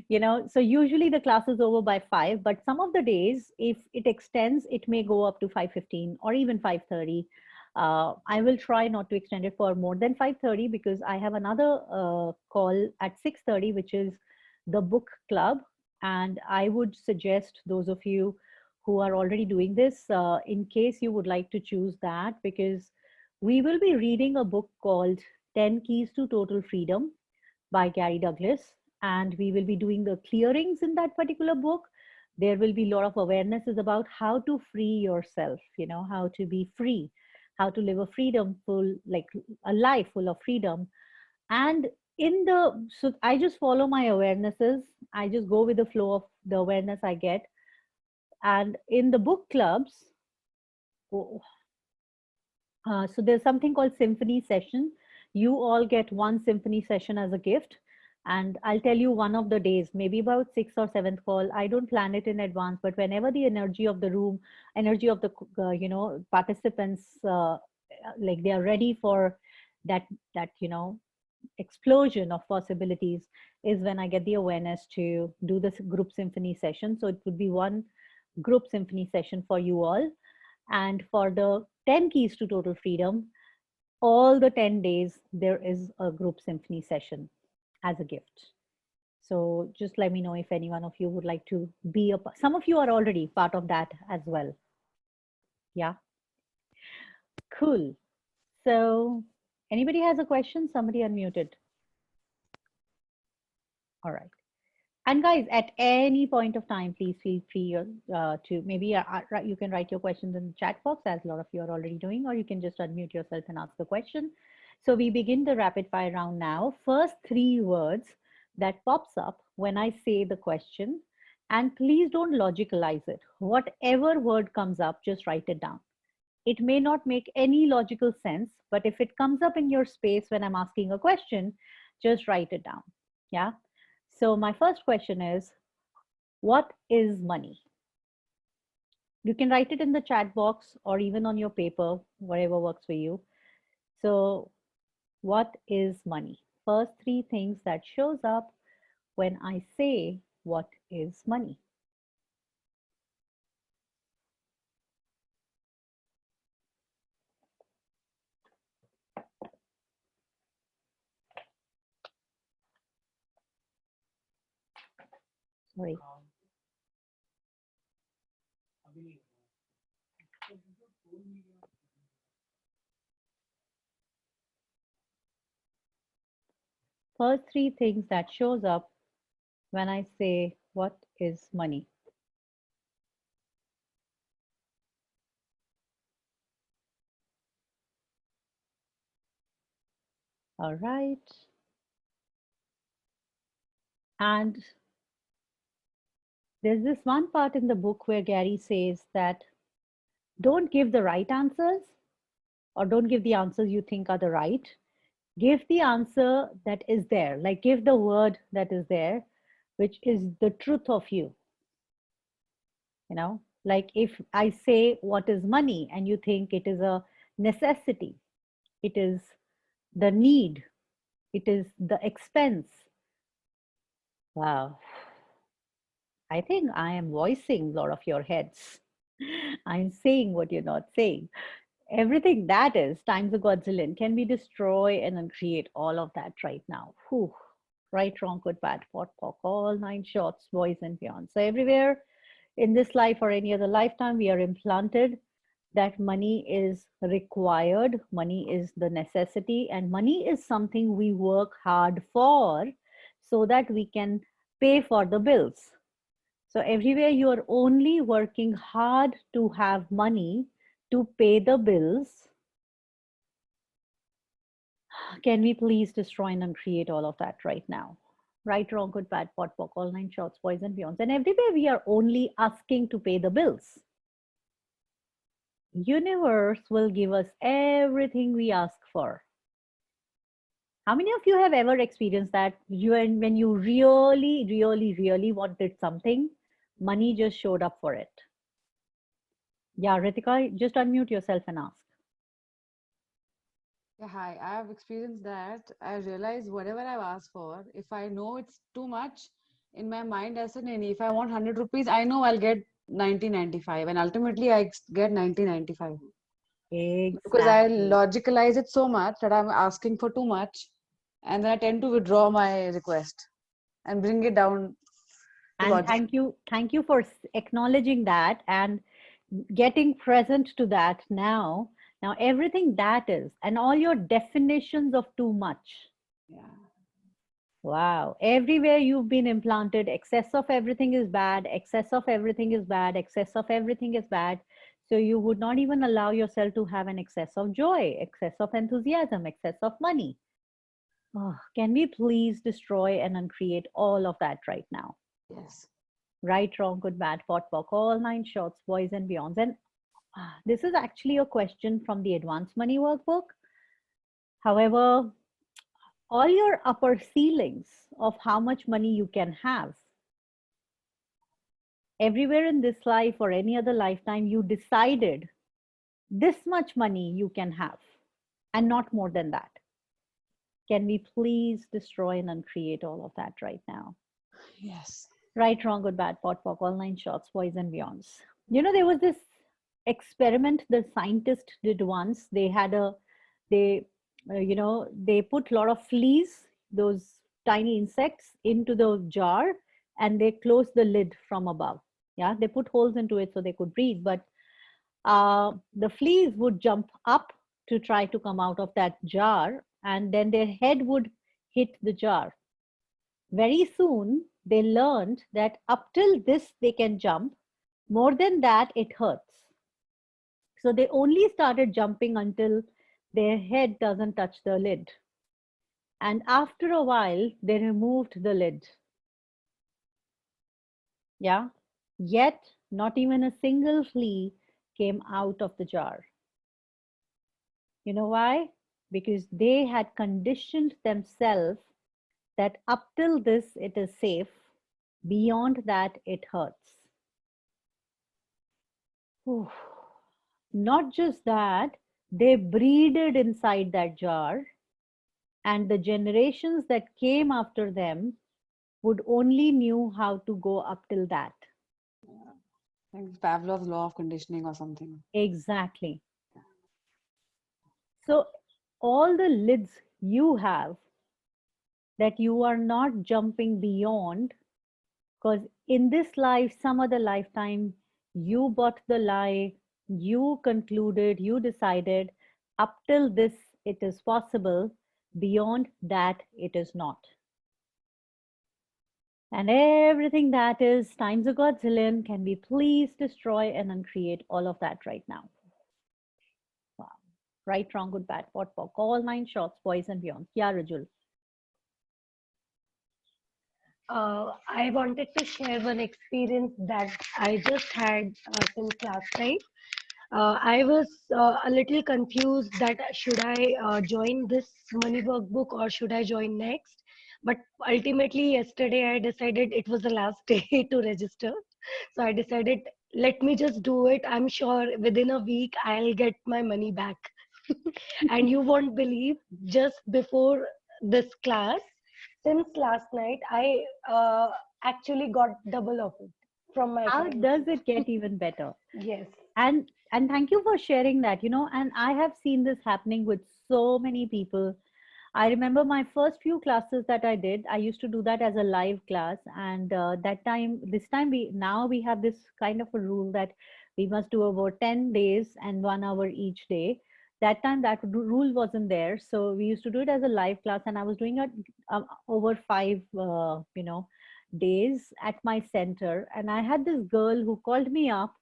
so usually the class is over by 5, but some of the days, if it extends, it may go up to 5:15 or even 5:30. I will try not to extend it for more than 5:30 because I have another call at 6:30, which is the book club. And I would suggest those of you who are already doing this, in case you would like to choose that, because we will be reading a book called 10 Keys to Total Freedom by Gary Douglas. And we will be doing the clearings in that particular book. There will be a lot of awarenesses about how to free yourself, how to be free, how to live a freedom full, like a life full of freedom. And so I just follow my awarenesses. I just go with the flow of the awareness I get. And in the book clubs, oh, so there's something called symphony session. You all get one symphony session as a gift. And I'll tell you one of the days, maybe about sixth or seventh call. I don't plan it in advance, but whenever the energy of the room, energy of the participants, like they are ready for that explosion of possibilities, is when I get the awareness to do this group symphony session. So it would be one group symphony session for you all. And for the 10 keys to total freedom, all the 10 days, there is a group symphony session as a gift. So just let me know if any one of you would like to be some of you are already part of that as well. Yeah. Cool. So anybody has a question? Somebody unmuted. All right. And guys, at any point of time, please feel free to maybe you can write your questions in the chat box, as a lot of you are already doing, or you can just unmute yourself and ask the question. So we begin the rapid fire round now. First 3 words that pops up when I say the question, and please don't logicalize it. Whatever word comes up, just write it down. It may not make any logical sense, but if it comes up in your space when I'm asking a question, just write it down. Yeah. So my first question is, what is money? You can write it in the chat box or even on your paper, whatever works for you. So what is money? First 3 things that shows up when I say what is money. Sorry. First 3 things that shows up when I say what is money. All right. And there's this one part in the book where Gary says that don't give the right answers, or don't give the answers you think are the right. Give the answer that is there, like give the word that is there, which is the truth of you. Like if I say what is money and you think it is a necessity, it is the need, it is the expense. Wow. I think I am voicing a lot of your heads. I'm saying what you're not saying. Everything that is times a godzillion, can we destroy and uncreate all of that right now? Whew. Right, wrong, good, bad, pot, pock, all 9 shorts, boys and beyond. So everywhere in this life or any other lifetime, we are implanted that money is required, money is the necessity, and money is something we work hard for so that we can pay for the bills. So everywhere you are only working hard to have money to pay the bills. Can we please destroy and uncreate all of that right now? Right, wrong, good, bad, pot, pock, all 9 shorts, boys and beyonds. And everywhere we are only asking to pay the bills. universe will give us everything we ask for. How many of you have ever experienced that when you really, really, really wanted something, money just showed up for it? Yeah, Ritika, just unmute yourself and ask. Yeah, hi. I have experienced that. I realize whatever I've asked for, if I know it's too much, in my mind, I said, "Nahi, if I want 100 rupees, I know I'll get 1995. And ultimately, get 1995. Because I Exactly. logicalize it so much that I'm asking for too much. And then I tend to withdraw my request and bring it down to And logic. thank you for acknowledging that and getting present to that now. Now, everything that is, and all your definitions of too much. Yeah. Wow. Everywhere you've been implanted, excess of everything is bad, excess of everything is bad, excess of everything is bad. So you would not even allow yourself to have an excess of joy, excess of enthusiasm, excess of money. Oh, can we please destroy and uncreate all of that right now? Yes. Right, wrong, good, bad, pot, pock, all nine shorts, boys and beyonds. And this is actually a question from the Advanced Money Workbook. However, all your upper ceilings of how much money you can have, everywhere in this life or any other lifetime, you decided this much money you can have and not more than that. Can we please destroy and uncreate all of that right now? Yes. Right, wrong, good, bad, pot, pock, all nine shorts, boys and beyonds. There was this experiment the scientist did once. They put a lot of fleas, those tiny insects, into the jar, and they closed the lid from above. Yeah, they put holes into it so they could breathe, but the fleas would jump up to try to come out of that jar, and then their head would hit the jar. Very soon, they learned that up till this they can jump. More than that, it hurts. So they only started jumping until their head doesn't touch the lid. And after a while, they removed the lid. Yeah. Yet, not even a single flea came out of the jar. You know why? Because they had conditioned themselves that up till this it is safe, beyond that it hurts. Whew. Not just that, they breeded inside that jar, and the generations that came after them would only knew how to go up till that. I think Pavlov's law of conditioning or something. Exactly. So, all the lids you have that you are not jumping beyond, because in this life, some other lifetime, you bought the lie, you concluded, you decided, up till this it is possible, beyond that it is not. And everything that is times a godzillion, can we please destroy and uncreate all of that right now? Wow. Right, wrong, good, bad, pot, pock, all nine shorts, boys and beyond. Yeah, Rajul. I wanted to share one experience that I just had since last night. I was a little confused that should I join this money workbook or should I join next? But ultimately, yesterday I decided it was the last day to register. So I decided, let me just do it. I'm sure within a week I'll get my money back. And you won't believe, just before this class, since last night, I actually got double of it from my How friends. does it get even better? Yes. And thank you for sharing that. And I have seen this happening with so many people. I remember my first few classes that I did, I used to do that as a live class. And this time we have this kind of a rule that we must do over 10 days and 1 hour each day. That time that rule wasn't there. So we used to do it as a live class, and I was doing it over 5 days at my center. And I had this girl who called me up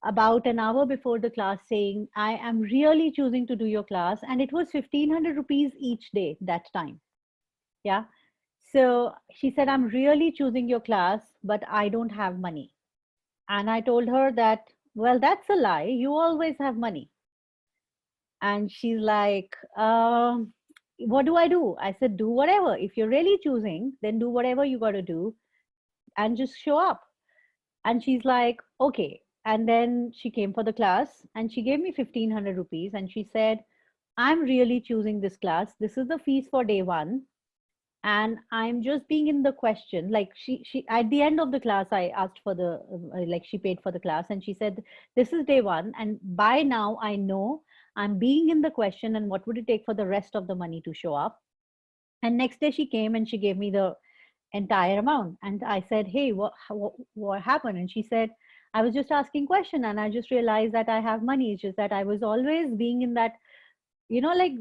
about an hour before the class saying, I am really choosing to do your class. And it was 1,500 rupees each day that time. Yeah. So she said, I'm really choosing your class, but I don't have money. And I told her that well, that's a lie. You always have money. And she's like, what do I do? I said, do whatever. If you're really choosing, then do whatever you got to do and just show up. And she's like, okay. And then she came for the class and she gave me 1500 rupees and she said, I'm really choosing this class. This is the fees for day one. And I'm just being in the question. Like she at the end of the class, I asked for the like she paid for the class and she said, this is day one. And by now I know I'm being in the question and what would it take for the rest of the money to show up. And next day she came and she gave me the entire amount. And I said, hey, what happened? And she said, I was just asking question and I just realized that I have money. It's just that I was always being in that, like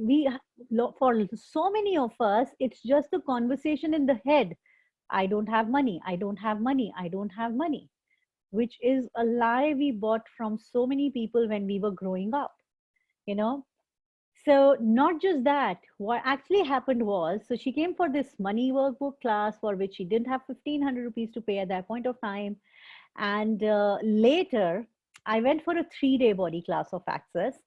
for so many of us, it's just the conversation in the head. I don't have money. I don't have money. I don't have money, which is a lie we bought from so many people when we were growing up, you know so not just that, what actually happened was, so she came for this money workbook class for which she didn't have 1500 rupees to pay at that point of time. And later, I went for a 3-day body class of Access,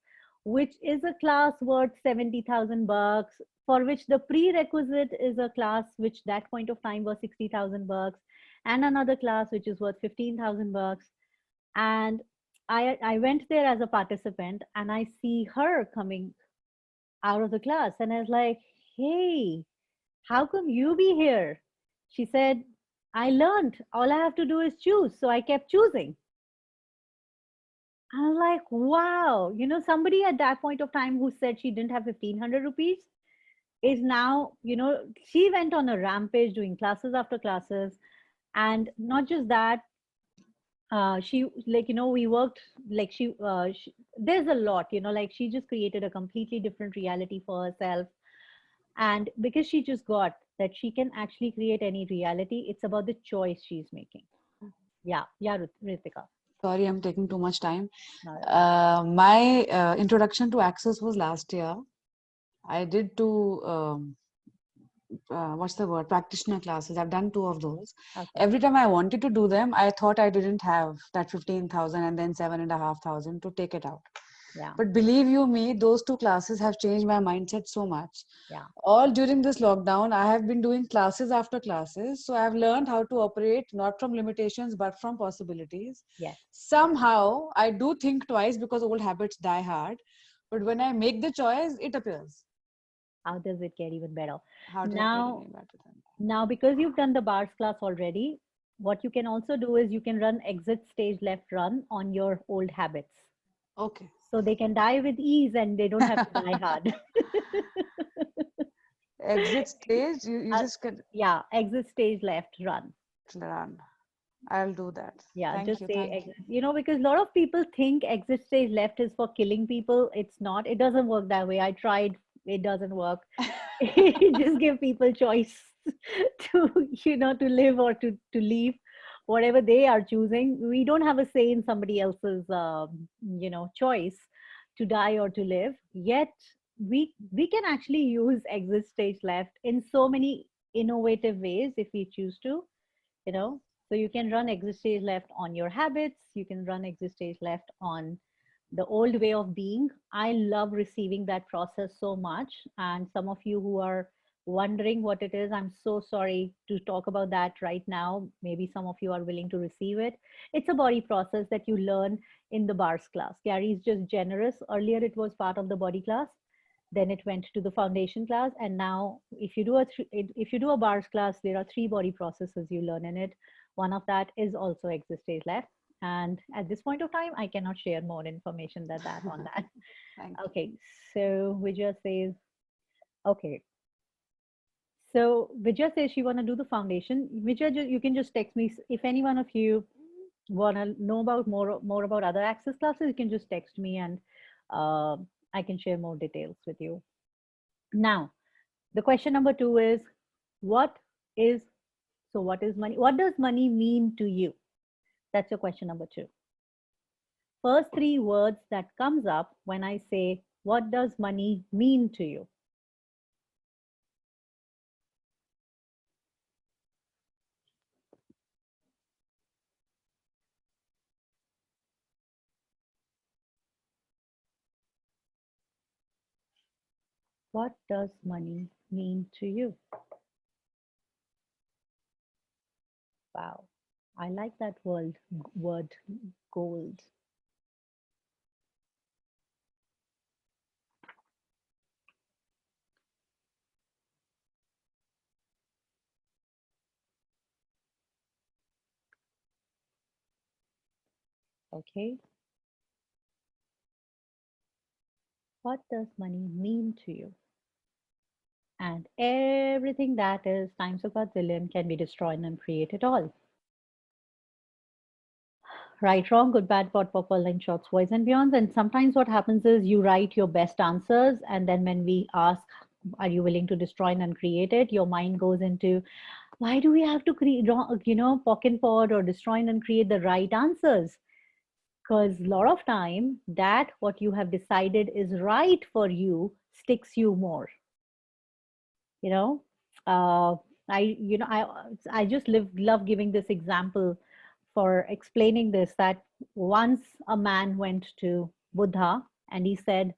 which is a class worth 70,000 bucks, for which the prerequisite is a class which that point of time was 60,000 bucks, and another class which is worth 15,000 bucks. And I went there as a participant and I see her coming out of the class. And I was like, hey, how come you be here? She said, I learned all I have to do is choose. So I kept choosing. I'm like, wow, somebody at that point of time who said she didn't have 1500 rupees is now, she went on a rampage doing classes after classes. And not just that, she like, we worked like there's a lot, like she just created a completely different reality for herself. And because she just got that she can actually create any reality, it's about the choice she's making. Yeah, Ritika. Sorry, I'm taking too much time. No, My introduction to Access was last year. I did two, what's the word, practitioner classes. I've done two of those. okay. Every time I wanted to do them, I thought I didn't have that 15,000 and then 7,500 to take it out. Yeah, But believe you me, those two classes have changed my mindset so much. yeah, All during this lockdown, I have been doing classes after classes. So I've learned how to operate not from limitations, but from possibilities. yes. Somehow, I do think twice because old habits die hard. But when I make the choice, it appears. How does it get even better? How does it get Now, any better than now because you've done the bars class already, what you can also do is you can run exit stage left run on your old habits. that? Okay. So they can die with ease and they don't have to die hard. Exit stage, you Uh, just can yeah, exit stage left run. run. I'll do that. Yeah, Thank just you. say, Thank you. because a lot of people think exit stage left is for killing people. It's not. It doesn't work that way. I tried. It doesn't work. Just give people choice to, to live or to leave, whatever they are choosing. We don't have a say in somebody else's, choice to die or to live. Yet we can actually use exit stage left in so many innovative ways if we choose to, you know so you can run exit stage left on your habits. You can run exit stage left on the old way of being. I love receiving that process so much. And some of you who are wondering what it is, I'm so sorry to talk about that right now. Maybe some of you are willing to receive it. It's a body process that you learn in the bars class. Gary is just generous. Earlier it was part of the body class, then it went to the foundation class, and now if you do a bars class, there are 3 body processes you learn in it. One of that is also exit stage left, and at this point of time I cannot share more information than that on that. Thank you. Okay, so Vijay says, okay, so Vijay says she want to do the foundation. Vijay, you can just text me if any one of you want to know about more about other access classes. You can just text me, and uh, I can share more details with you. Now, the question number 2 is, what is what is money? What does money mean to you? That's your question number 2. First 3 words that comes up when I say, what does money mean to you? What does money mean to you? Wow. I like that word gold. Okay. What does money mean to you? And everything that is times a godzillion can be destroyed and created all. Right, wrong, good, bad, pot, pop, line shots, voice and beyonds. And sometimes what happens is you write your best answers, and then when we ask, are you willing to destroy and uncreate it? Your mind goes into, why do we have to create, pock and pod or destroy and uncreate the right answers? Because a lot of time that what you have decided is right for you sticks you more. You know, uh, I just love giving this example for explaining this, that once a man went to Buddha and he said,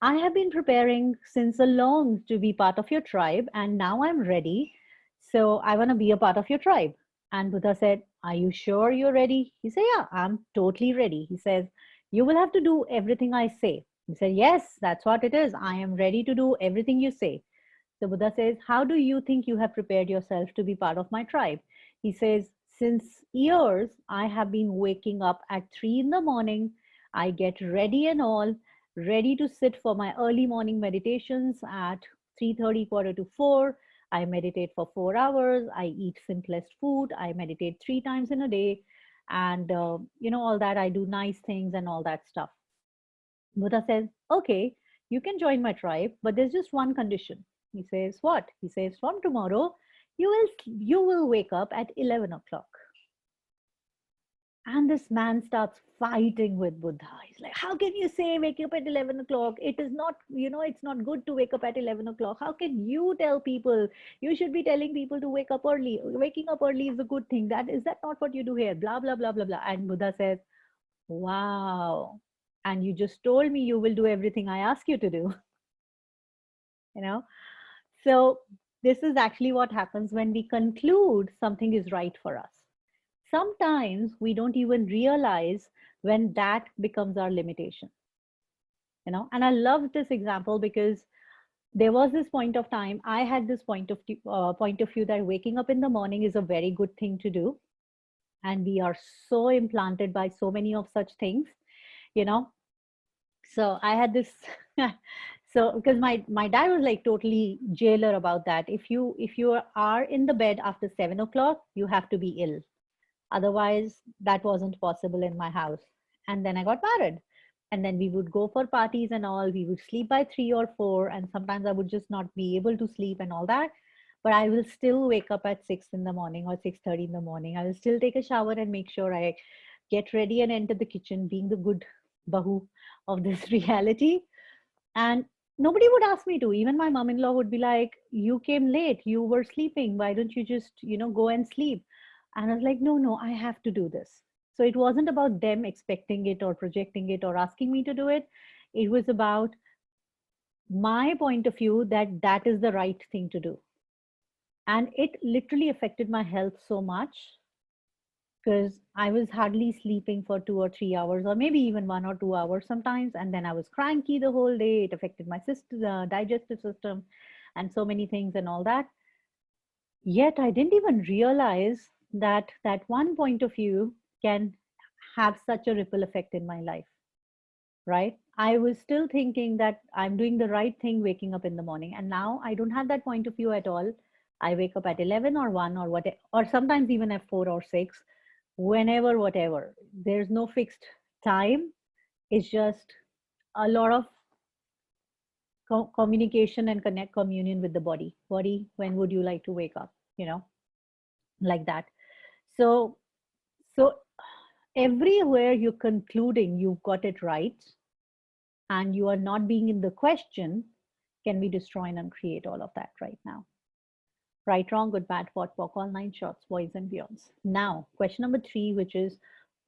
I have been preparing since a long to be part of your tribe, and now I'm ready. So I want to be a part of your tribe. And Buddha said, are you sure you're ready? He said, yeah, I'm totally ready. He says, you will have to do everything I say. He said, yes, that's what it is. I am ready to do everything you say. The Buddha says, how do you think you have prepared yourself to be part of my tribe? He says, since years, I have been waking up at 3 in the morning. I get ready and all, ready to sit for my early morning meditations at 3:30, quarter to 4. I meditate for 4 hours. I eat simplest food. I meditate 3 times in a day. And, all that. I do nice things and all that stuff. Buddha says, okay, you can join my tribe, but there's just one condition. He says, what? He says, from tomorrow, you will wake up at 11 o'clock. And this man starts fighting with Buddha. He's like, how can you say wake up at 11 o'clock? It is not, it's not good to wake up at 11 o'clock. How can you tell people? You should be telling people to wake up early. Waking up early is a good thing. Is that not what you do here? Blah, blah, blah, blah, blah. And Buddha says, wow. And you just told me you will do everything I ask you to do. you know so this is actually what happens when we conclude something is right for us. Sometimes we don't even realize when that becomes our limitation. And I love this example because there was this point of time I had this point of view that waking up in the morning is a very good thing to do, and we are so implanted by so many of such things you know so I had this so because my dad was like totally jailer about that. If you are in the bed after 7 o'clock, you have to be ill. Otherwise, that wasn't possible in my house. And then I got married, and then we would go for parties and all. We would sleep by 3 or 4, and sometimes I would just not be able to sleep and all that. But I will still wake up at 6 in the morning or 6:30 in the morning. I will still take a shower and make sure I get ready and enter the kitchen, being the good bahu of this reality. And nobody would ask me to. Even my mom-in-law would be like, you came late, you were sleeping, why don't you just go and sleep? And I was like, no, no, I have to do this. So it wasn't about them expecting it or projecting it or asking me to do it. It was about my point of view that that is the right thing to do. And it literally affected my health so much because I was hardly sleeping for 2 or 3 hours, or maybe even 1 or 2 hours sometimes. And then I was cranky the whole day. It affected my system, digestive system, and so many things and all that. Yet I didn't even realize that that one point of view can have such a ripple effect in my life, right? I was still thinking that I'm doing the right thing waking up in the morning. And now I don't have that point of view at all. I wake up at 11 or 1 or what, or sometimes even at 4 or 6, whenever, whatever. There's no fixed time. It's just a lot of communication and connect communion with the body. When would you like to wake up? Like that. So everywhere you're concluding you've got it right and you are not being in the question, can we destroy and create all of that right now? Right, wrong, good, bad, what, walk, all 9 shots, boys and beyonds. Now, question number 3, which is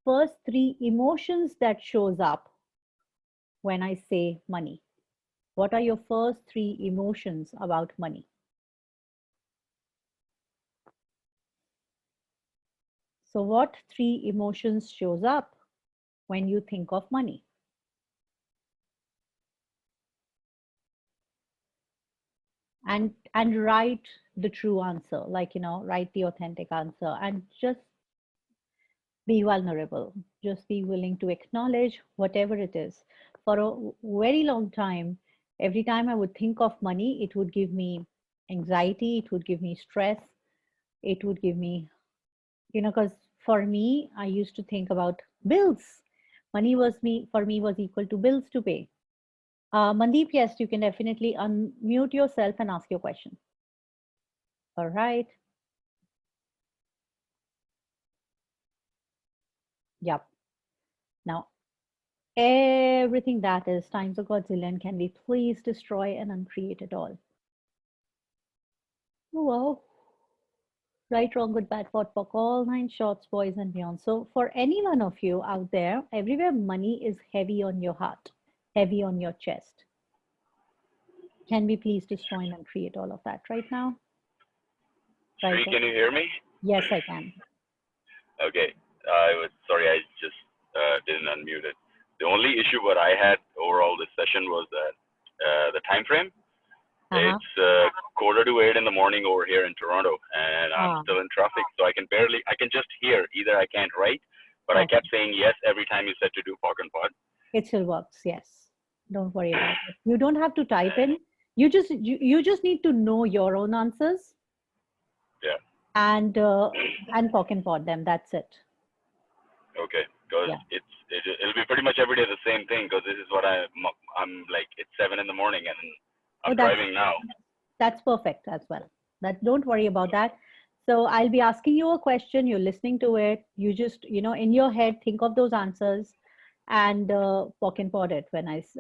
first 3 emotions that shows up when I say money. What are your first three emotions about money? So what three emotions shows up when you think of money? And write the true answer, like, write the authentic answer, and just be vulnerable. Just be willing to acknowledge whatever it is. For a very long time, every time I would think of money, it would give me anxiety, it would give me stress, it would give me, because for me, I used to think about bills. Money for me was equal to bills to pay. Mandeep, yes, you can definitely unmute yourself and ask your question. All right. Yep. Now, everything that is times a godzillion can be please destroy and uncreate it all. Oh, wow. Right, wrong, good, bad, pot, pock, all 9 shorts, boys and beyond. So for any one of you out there, everywhere money is heavy on your heart, heavy on your chest. Can we please destroy and uncreate all of that right now? Shri, can you hear me? Yes, I can. Okay. Sorry, I just didn't unmute it. The only issue what I had overall this session was that the time frame. It's 7:45 in the morning over here in Toronto, and I'm still in traffic, so I can just hear. Either I can't write, but I kept saying yes every time you said to do POC and pod. It still works, yes. Don't worry about it. You don't have to type in. You just need to know your own answers. Yeah. And POC and pod them. That's it. Okay, because it'll be pretty much every day the same thing. Because this is what I'm like. It's 7 in the morning, and I'm driving now. That's perfect as well. Don't worry about that. So I'll be asking you a question. You're listening to it. You just in your head think of those answers, and POC and pod it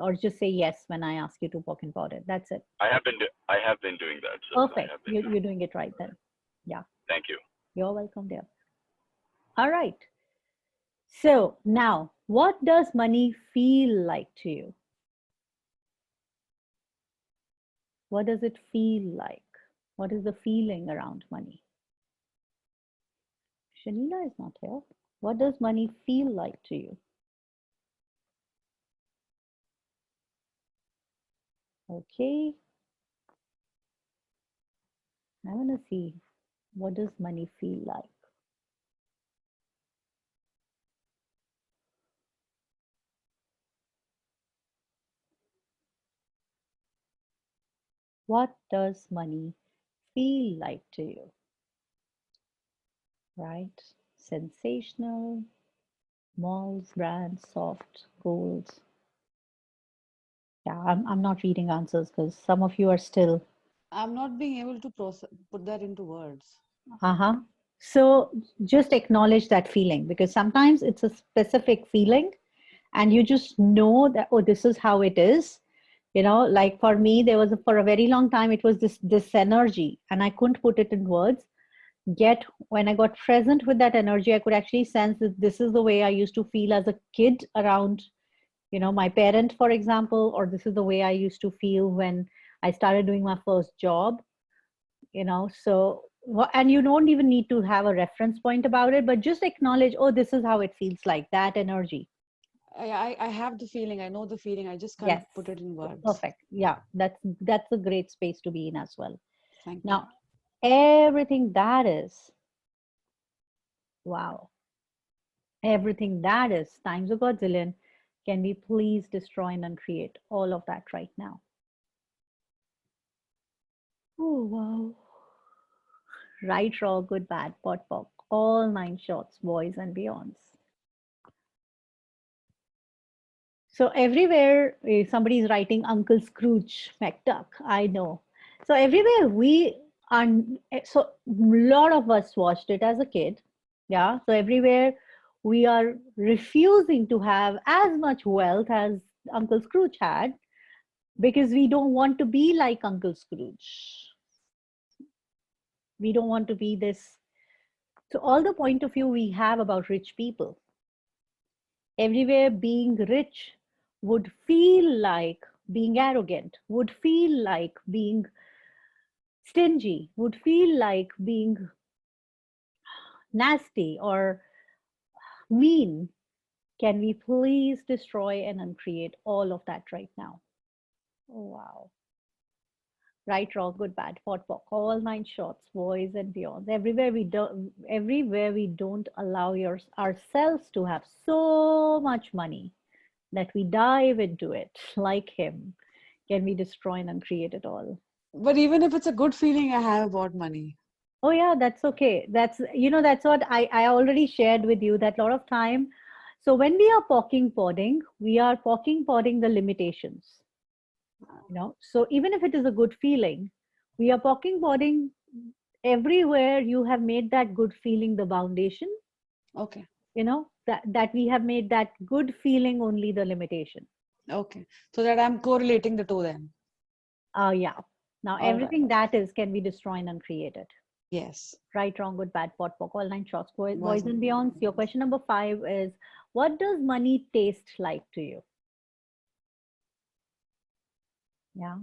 or just say yes when I ask you to POC and pod it. That's it. I have been doing that. So perfect. You're doing it right then. Yeah. Thank you. You're welcome, dear. All right. So now, what does money feel like to you? What does it feel like? What is the feeling around money? Shanila is not here. What does money feel like to you? Okay. I want to see, what does money feel like? What does money feel like to you? Right? Sensational, malls, brands, soft, golds. Yeah, I'm not reading answers because some of you are still. I'm not being able to put that into words. So just acknowledge that feeling, because sometimes it's a specific feeling and you just know that, oh, this is how it is. Like for me, for a very long time, it was this energy and I couldn't put it in words. Yet when I got present with that energy, I could actually sense that this is the way I used to feel as a kid around, my parent, for example, or this is the way I used to feel when I started doing my first job, so, and you don't even need to have a reference point about it, but just acknowledge, oh, this is how it feels like, that energy. I have the feeling, I know the feeling, I just can't put it in words. Perfect. Yeah, that's a great space to be in as well. Thank you. Now, everything that is, wow, everything that is times a godzillion, can we please destroy and uncreate all of that right now? Oh, wow. Right, raw, good, bad, pot, pock, all 9 shorts, boys and beyonds. So everywhere somebody is writing Uncle Scrooge McDuck, I know. So everywhere so a lot of us watched it as a kid. Yeah. So everywhere we are refusing to have as much wealth as Uncle Scrooge had, because we don't want to be like Uncle Scrooge. We don't want to be this. So all the point of view we have about rich people, everywhere being rich would feel like being arrogant, would feel like being stingy, would feel like being nasty or mean. Can we please destroy and uncreate all of that right now? Oh, wow. Right, wrong, good, bad, pot, pock, all 9 shorts, boys and beyonds. Everywhere we don't allow ourselves to have so much money that we dive into it like him. Can we destroy and uncreate it all? But even if it's a good feeling I have about money. Oh yeah, that's okay. That's what I already shared with you that a lot of time. So when we are podding, we are podding the limitations. So even if it is a good feeling, we are podding everywhere you have made that good feeling the foundation. Okay. That we have made that good feeling only the limitation. Okay. So that I'm correlating the two then. Yeah. Now All everything right. that is can be destroyed and uncreated. Yes. Right, wrong, good, bad, pot, pock, all 9 shorts, boys and beyonds. Your question number 5 is, what does money taste like to you? Yeah.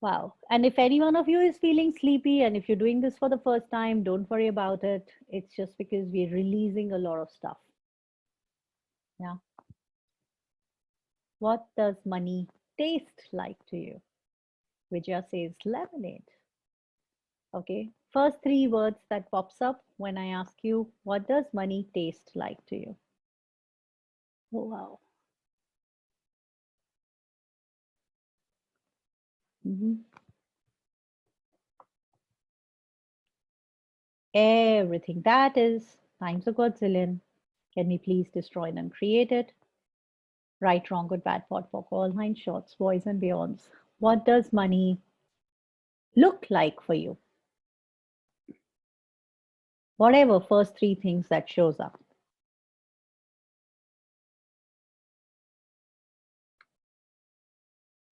Wow. And if any one of you is feeling sleepy, and if you're doing this for the first time, don't worry about it. It's just because we're releasing a lot of stuff. Yeah. What does money taste like to you? Vijaya says lemonade. Okay. First 3 words that pops up when I ask you, what does money taste like to you? Oh, wow. Everything that is times a godzillion. Can we please destroy and create it? Right, wrong, good, bad, pot, pock, all 9 shorts, boys and beyonds. What does money look like for you? Whatever first 3 things that shows up.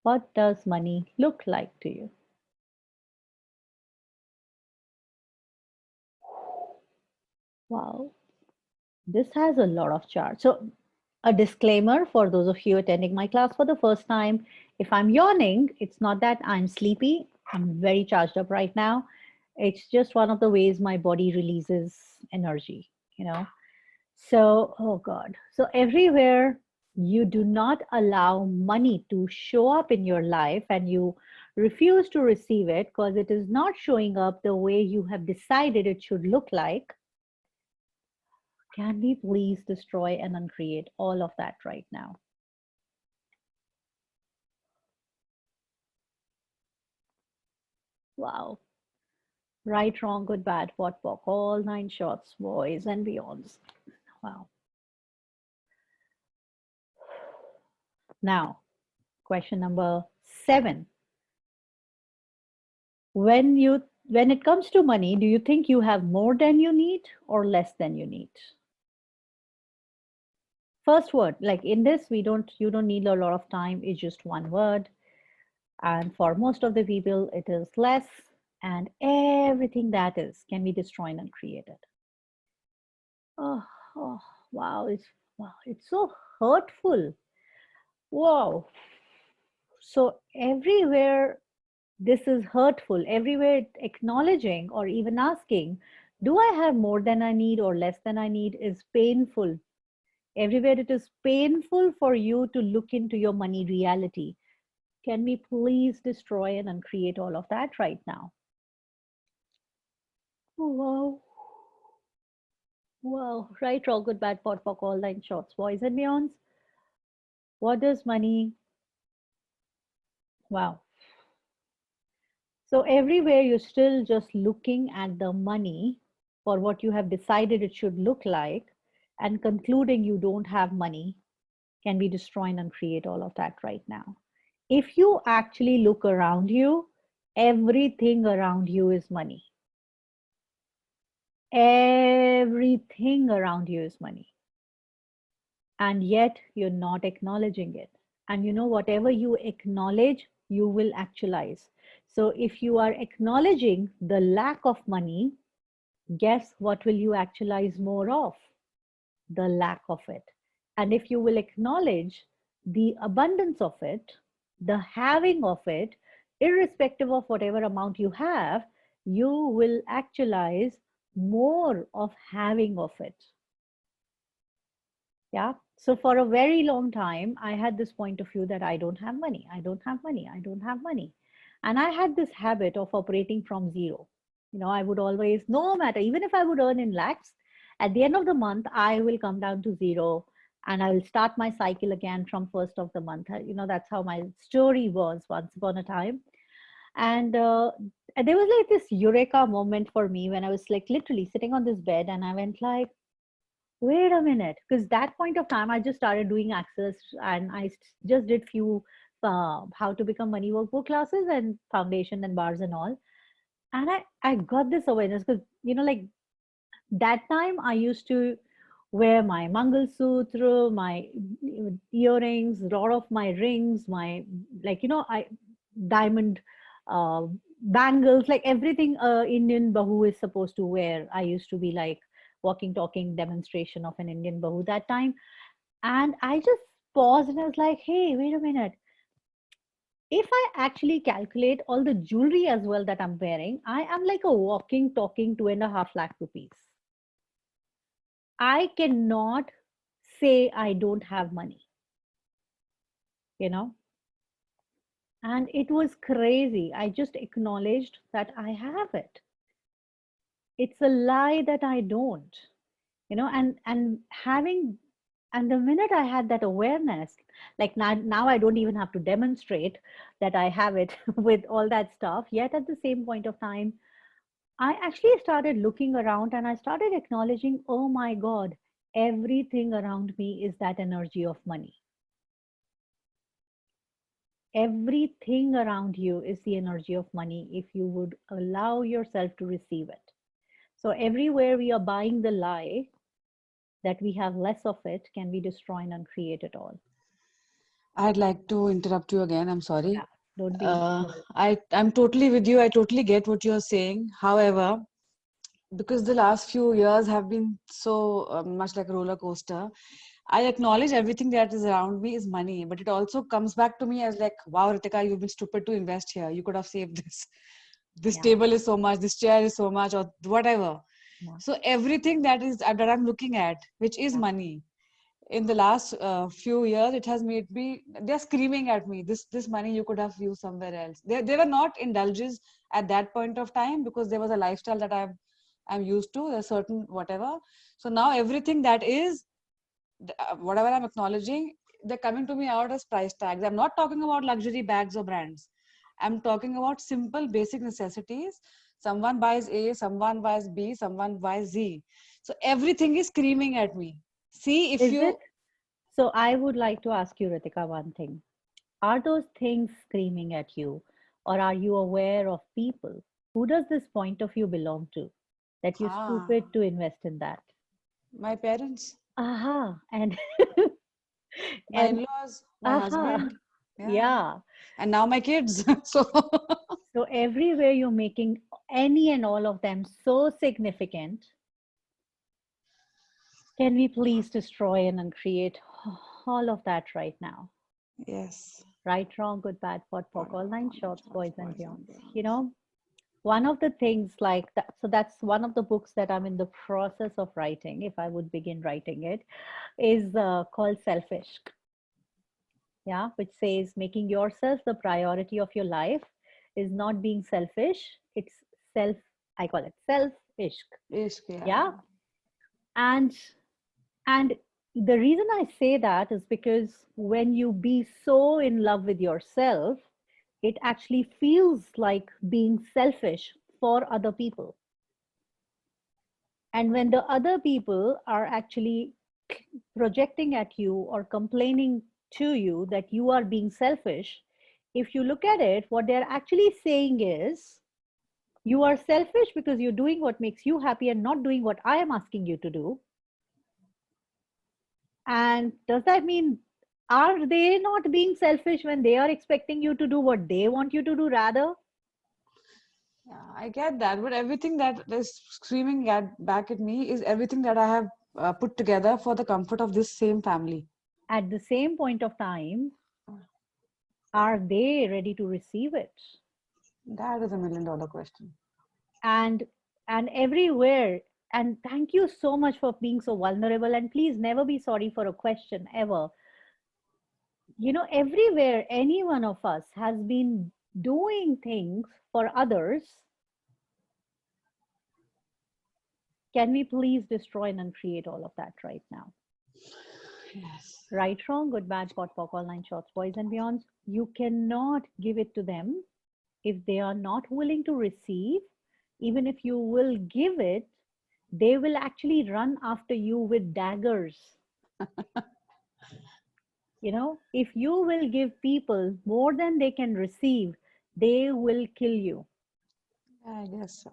What does money look like to you? Wow, this has a lot of charts. So a disclaimer for those of you attending my class for the first time, if I'm yawning, it's not that I'm sleepy. I'm very charged up right now. It's just one of the ways my body releases energy. So, oh God. So everywhere you do not allow money to show up in your life and you refuse to receive it because it is not showing up the way you have decided it should look like, can we please destroy and uncreate all of that right now? Wow. Right, wrong, good, bad, pot, pock, all 9 shorts, boys and beyonds. Wow. Now, question number 7. When it comes to money, do you think you have more than you need or less than you need? First word, like in this, you don't need a lot of time. It's just one word. And for most of the people, it is less, and everything that is can be destroyed and created. Oh, wow. It's so hurtful. Wow. So everywhere this is hurtful, everywhere acknowledging or even asking, do I have more than I need or less than I need is painful. Everywhere it is painful for you to look into your money reality. Can we please destroy and uncreate all of that right now? Oh, wow. Wow. Right, wrong, good, bad, pot, pock, all 9 shorts, boys and beyonds. What does money? Wow. So everywhere you're still just looking at the money for what you have decided it should look like and concluding you don't have money. Can we destroy and create all of that right now? If you actually look around you, everything around you is money. Everything around you is money. And yet you're not acknowledging it. And whatever you acknowledge, you will actualize. So if you are acknowledging the lack of money, guess what will you actualize more of? The lack of it. And if you will acknowledge the abundance of it, the having of it, irrespective of whatever amount you have, you will actualize more of having of it. Yeah. So for a very long time, I had this point of view that I don't have money, I don't have money, I don't have money. And I had this habit of operating from zero. I would always, no matter, even if I would earn in lakhs, at the end of the month, I will come down to zero and I will start my cycle again from first of the month. That's how my story was once upon a time. And there was like this eureka moment for me when I was like literally sitting on this bed and I went like, wait a minute, because that point of time I just started doing access and just did few how to become money workbook classes and foundation and bars and all. And I got this awareness because, like that time I used to wear my Mangal Sutra, my earrings, a lot of my rings, my, like, I diamond uh, bangles, like everything Indian Bahu is supposed to wear. I used to be like walking, talking demonstration of an Indian Bahu that time. And I just paused and I was like, hey, wait a minute. If I actually calculate all the jewelry as well that I'm wearing, I am like a walking, talking 2.5 lakh rupees. I cannot say I don't have money, And it was crazy. I just acknowledged that I have it. It's a lie that I don't, and having, and the minute I had that awareness, like now I don't even have to demonstrate that I have it with all that stuff. Yet at the same point of time, I actually started looking around and I started acknowledging, oh my God, everything around me is that energy of money. Everything around you is the energy of money if you would allow yourself to receive it. So everywhere we are buying the lie that we have less of it, can we destroy and uncreate it all? I'd like to interrupt you again. I'm sorry. Yeah, don't be. I'm totally with you. I totally get what you're saying. However, because the last few years have been so much like a roller coaster, I acknowledge everything that is around me is money, but it also comes back to me as like, wow, Ritika, you've been stupid to invest here. You could have saved this. This table is so much, this chair is so much, or whatever. Yeah. So everything that I'm looking at, which is money, in the last few years, it has made me, they're screaming at me, this money you could have used somewhere else. They were not indulges at that point of time because there was a lifestyle that I'm used to, a certain whatever. So now everything that is, whatever I'm acknowledging, they're coming to me out as price tags. I'm not talking about luxury bags or brands. I'm talking about simple basic necessities. Someone buys A, someone buys B, someone buys Z. So everything is screaming at me. See if you... So I would like to ask you, Ritika, one thing. Are those things screaming at you, or are you aware of people? Who does this point of view belong to? That you're stupid to invest in that? My parents. Aha. And my in-laws, my husband. Yeah. And now my kids. So everywhere you're making any and all of them so significant. Can we please destroy and uncreate all of that right now? Yes. Right, wrong, good, bad, POD, POC, all 9 shorts, boys and beyonds. One of the things like that, so that's one of the books that I'm in the process of writing, if I would begin writing it, is called Selfish. Yeah, which says making yourself the priority of your life is not being selfish, it's I call it self-ishq. Yeah. And the reason I say that is because when you be so in love with yourself, it actually feels like being selfish for other people. And when the other people are actually projecting at you or complaining to you that you are being selfish, if you look at it, what they're actually saying is, you are selfish because you're doing what makes you happy and not doing what I am asking you to do. And does that mean, are they not being selfish when they are expecting you to do what they want you to do rather? Yeah, I get that. But everything that is screaming back at me is everything that I have put together for the comfort of this same family. At the same point of time, are they ready to receive it? That is $1 million question. And everywhere, and thank you so much for being so vulnerable, and please never be sorry for a question ever. You know, everywhere any one of us has been doing things for others, can we please destroy and uncreate all of that right now? Yes. Right, wrong, good, bad, pot, pock, all nine shorts, boys and beyonds. You cannot give it to them if they are not willing to receive. Even if you will give it, they will actually run after you with daggers. You know, if you will give people more than they can receive, they will kill you. I guess so.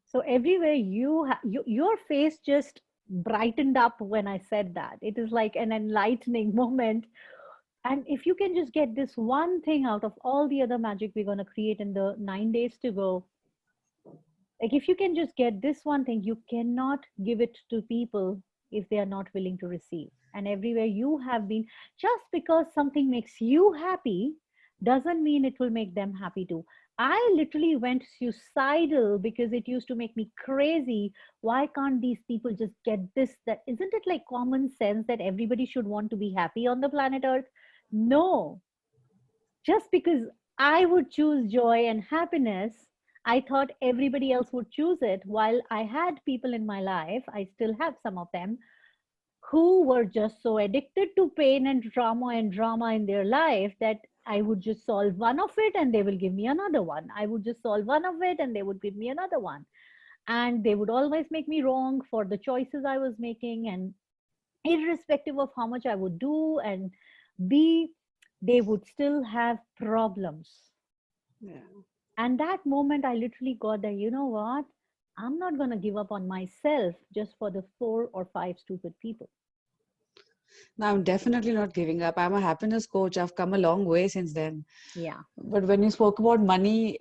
So everywhere your face just brightened up when I said that. It is like an enlightening moment. And if you can just get this one thing out of all the other magic we're going to create in the 9 days to go, like if you can just get this one thing, you cannot give it to people if they are not willing to receive. And everywhere you have been, just because something makes you happy doesn't mean it will make them happy too. I literally went suicidal because it used to make me crazy. Why can't these people just get this? That isn't it like common sense that everybody should want to be happy on the planet Earth? No. Just because I would choose joy and happiness, I thought everybody else would choose it. While I had people in my life, I still have some of them, who were just so addicted to pain and drama in their life that I would just solve one of it and they will give me another one. I would just solve one of it and they would give me another one. And they would always make me wrong for the choices I was making. And irrespective of how much I would do and be, they would still have problems. Yeah. And that moment, I literally got that, you know what? I'm not going to give up on myself just for the 4 or 5 stupid people. No, I'm definitely not giving up. I'm a happiness coach. I've come a long way since then. Yeah. But when you spoke about money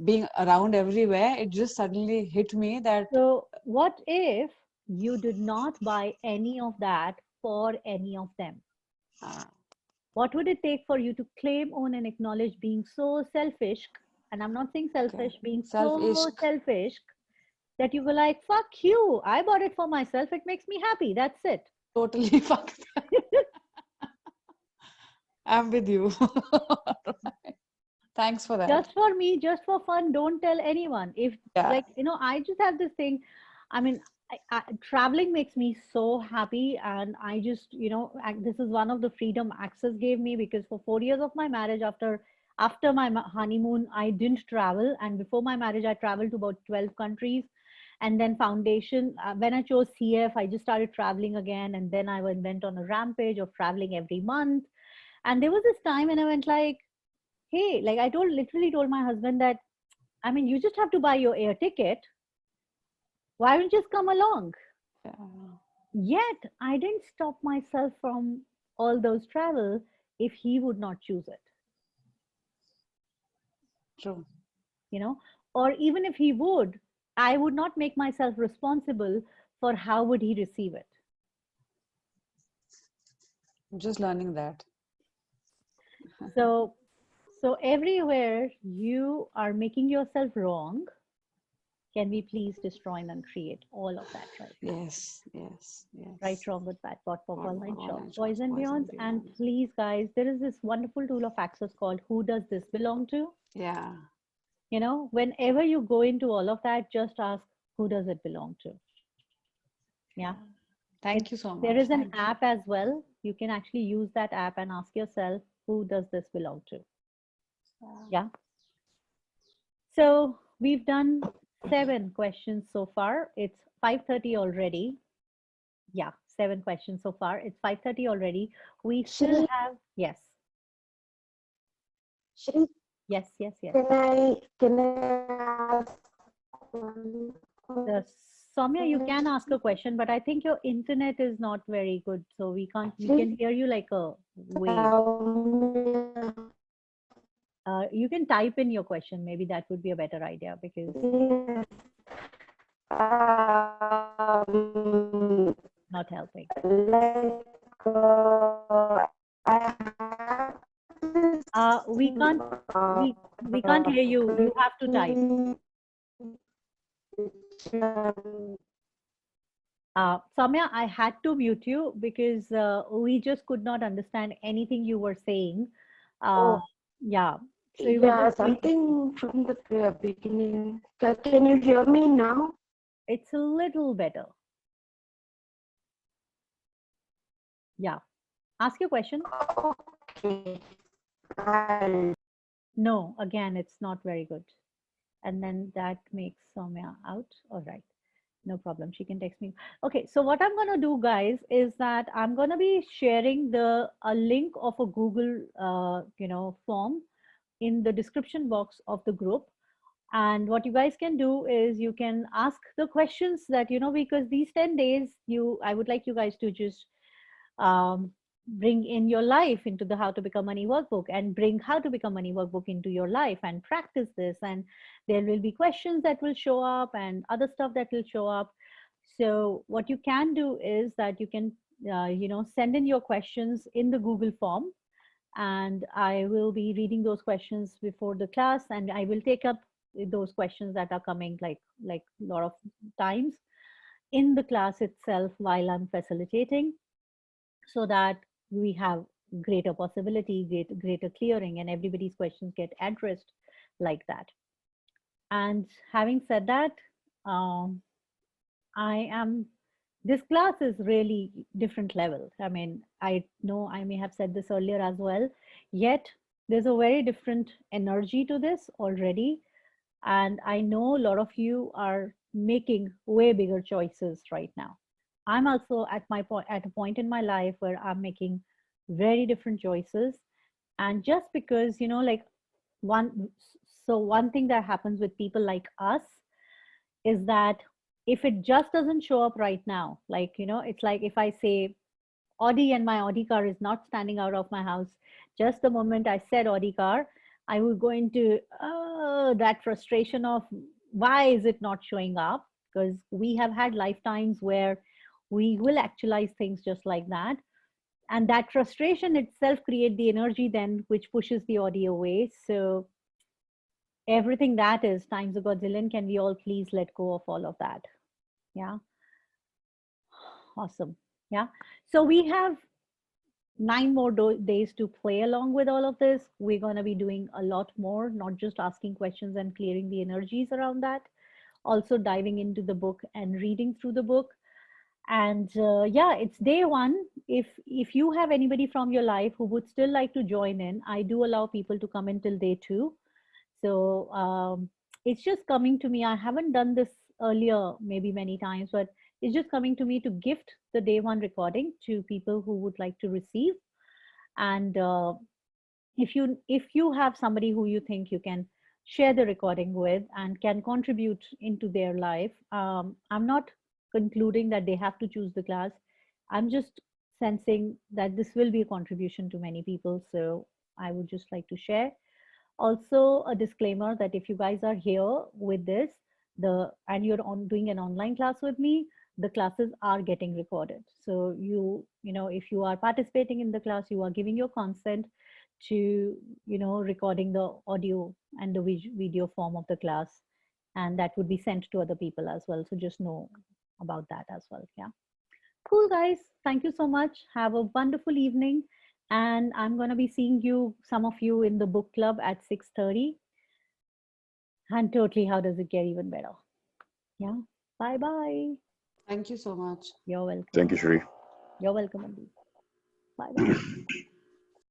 being around everywhere, it just suddenly hit me that. So, what if you did not buy any of that for any of them? What would it take for you to claim, own, and acknowledge being so selfish? And I'm not saying selfish, being so Self-ishq. selfish that you were like, fuck you, I bought it for myself, it makes me happy, that's it. Totally fuck that. I'm with you. Thanks for that. Just for me, just for fun, don't tell anyone. If like, you know, I just have this thing. I mean, traveling makes me so happy, and I just, you know, this is one of the freedom Access gave me, because for 4 years of my marriage, after my honeymoon, I didn't travel, and before my marriage, I traveled to about 12 countries. And then foundation, when I chose CF, I just started traveling again, and then I went on a rampage of traveling every month. And there was this time when I went like, hey, like I literally told my husband that, I mean, you just have to buy your air ticket. Why don't you just come along? Yeah. Yet I didn't stop myself from all those travel if he would not choose it. True. You know, or even if he would, I would not make myself responsible for how would he receive it. I'm just learning that. So everywhere you are making yourself wrong, can we please destroy and uncreate all of that right now? Yes, yes, yes. Right, wrong, good, bad, pot, pock, all nine shorts, shorts, boys and beyonds. And please, guys, there is this wonderful tool of Access called Who Does This Belong To? Yeah. You know, whenever you go into all of that, just ask, who does it belong to? Yeah. Thank you so much. There is an app as well. You can actually use that app and ask yourself, who does this belong to? Yeah. So we've done 7 questions so far. It's 5:30 already. Yeah, 7 questions so far. It's 5:30 already. We still have, yes. Shri, Yes, yes, yes. can I ask one Soumya, you can ask a question, but I think your internet is not very good, so we can hear you like a wave. You can type in your question. Maybe that would be a better idea, because not helping. Like I have this, We can't we can't hear you. You have to type. Soumya, I had to mute you because we just could not understand anything you were saying. Oh, Yeah. So you were yeah, just saying something from the beginning. Can you hear me now? it's a little better. Yeah. Ask your question. Okay. I'll- No, again, it's not very good. And then that makes Soumya out. All right. No problem. She can text me. Okay. So what I'm going to do, guys, is that I'm going to be sharing a link of a Google, form in the description box of the group. And what you guys can do is you can ask the questions that, because these 10 days, I would like you guys to just um, bring in your life into the How to Become Money workbook, and bring How to Become Money workbook into your life and practice this. And there will be questions that will show up and other stuff that will show up. So what you can do is that you can, send in your questions in the Google form, and I will be reading those questions before the class, and I will take up those questions that are coming like a lot of times in the class itself while I'm facilitating, so that we have greater possibility, greater clearing, and everybody's questions get addressed like that. And having said that, um, this class is really different level. I mean, I know I may have said this earlier as well, yet there's a very different energy to this already. And I know a lot of you are making way bigger choices right now. I'm also at a point in my life where I'm making very different choices. And just because, one thing that happens with people like us is that if it just doesn't show up right now, it's like if I say Audi and my Audi car is not standing out of my house, just the moment I said Audi car, I will go into that frustration of why is it not showing up? Because we have had lifetimes where we will actualize things just like that. And that frustration itself create the energy then which pushes the Audi away. So everything that is times a godzillion, can we all please let go of all of that? Yeah. Awesome. Yeah. So we have 9 more days to play along with all of this. We're going to be doing a lot more, not just asking questions and clearing the energies around that, also diving into the book and reading through the book. And yeah, it's day 1. If you have anybody from your life who would still like to join in, I do allow people to come in till day 2. So it's just coming to me. I haven't done this earlier, maybe many times, but it's just coming to me to gift the day 1 recording to people who would like to receive. And if you have somebody who you think you can share the recording with and can contribute into their life, I'm not concluding that they have to choose the class. I'm just sensing that this will be a contribution to many people. So I would just like to share. Also, a disclaimer that if you guys are here with this, and you're doing an online class with me, the classes are getting recorded. So if you are participating in the class, you are giving your consent to, recording the audio and the video form of the class, and that would be sent to other people as well. So just know about that as well. Yeah. Cool, guys. Thank you so much. Have a wonderful evening. And I'm going to be seeing some of you in the book club at 6:30. And totally, how does it get even better? Yeah. Bye-bye. Thank you so much. You're welcome. Thank you, Shri. You're welcome, Andy. Bye-bye.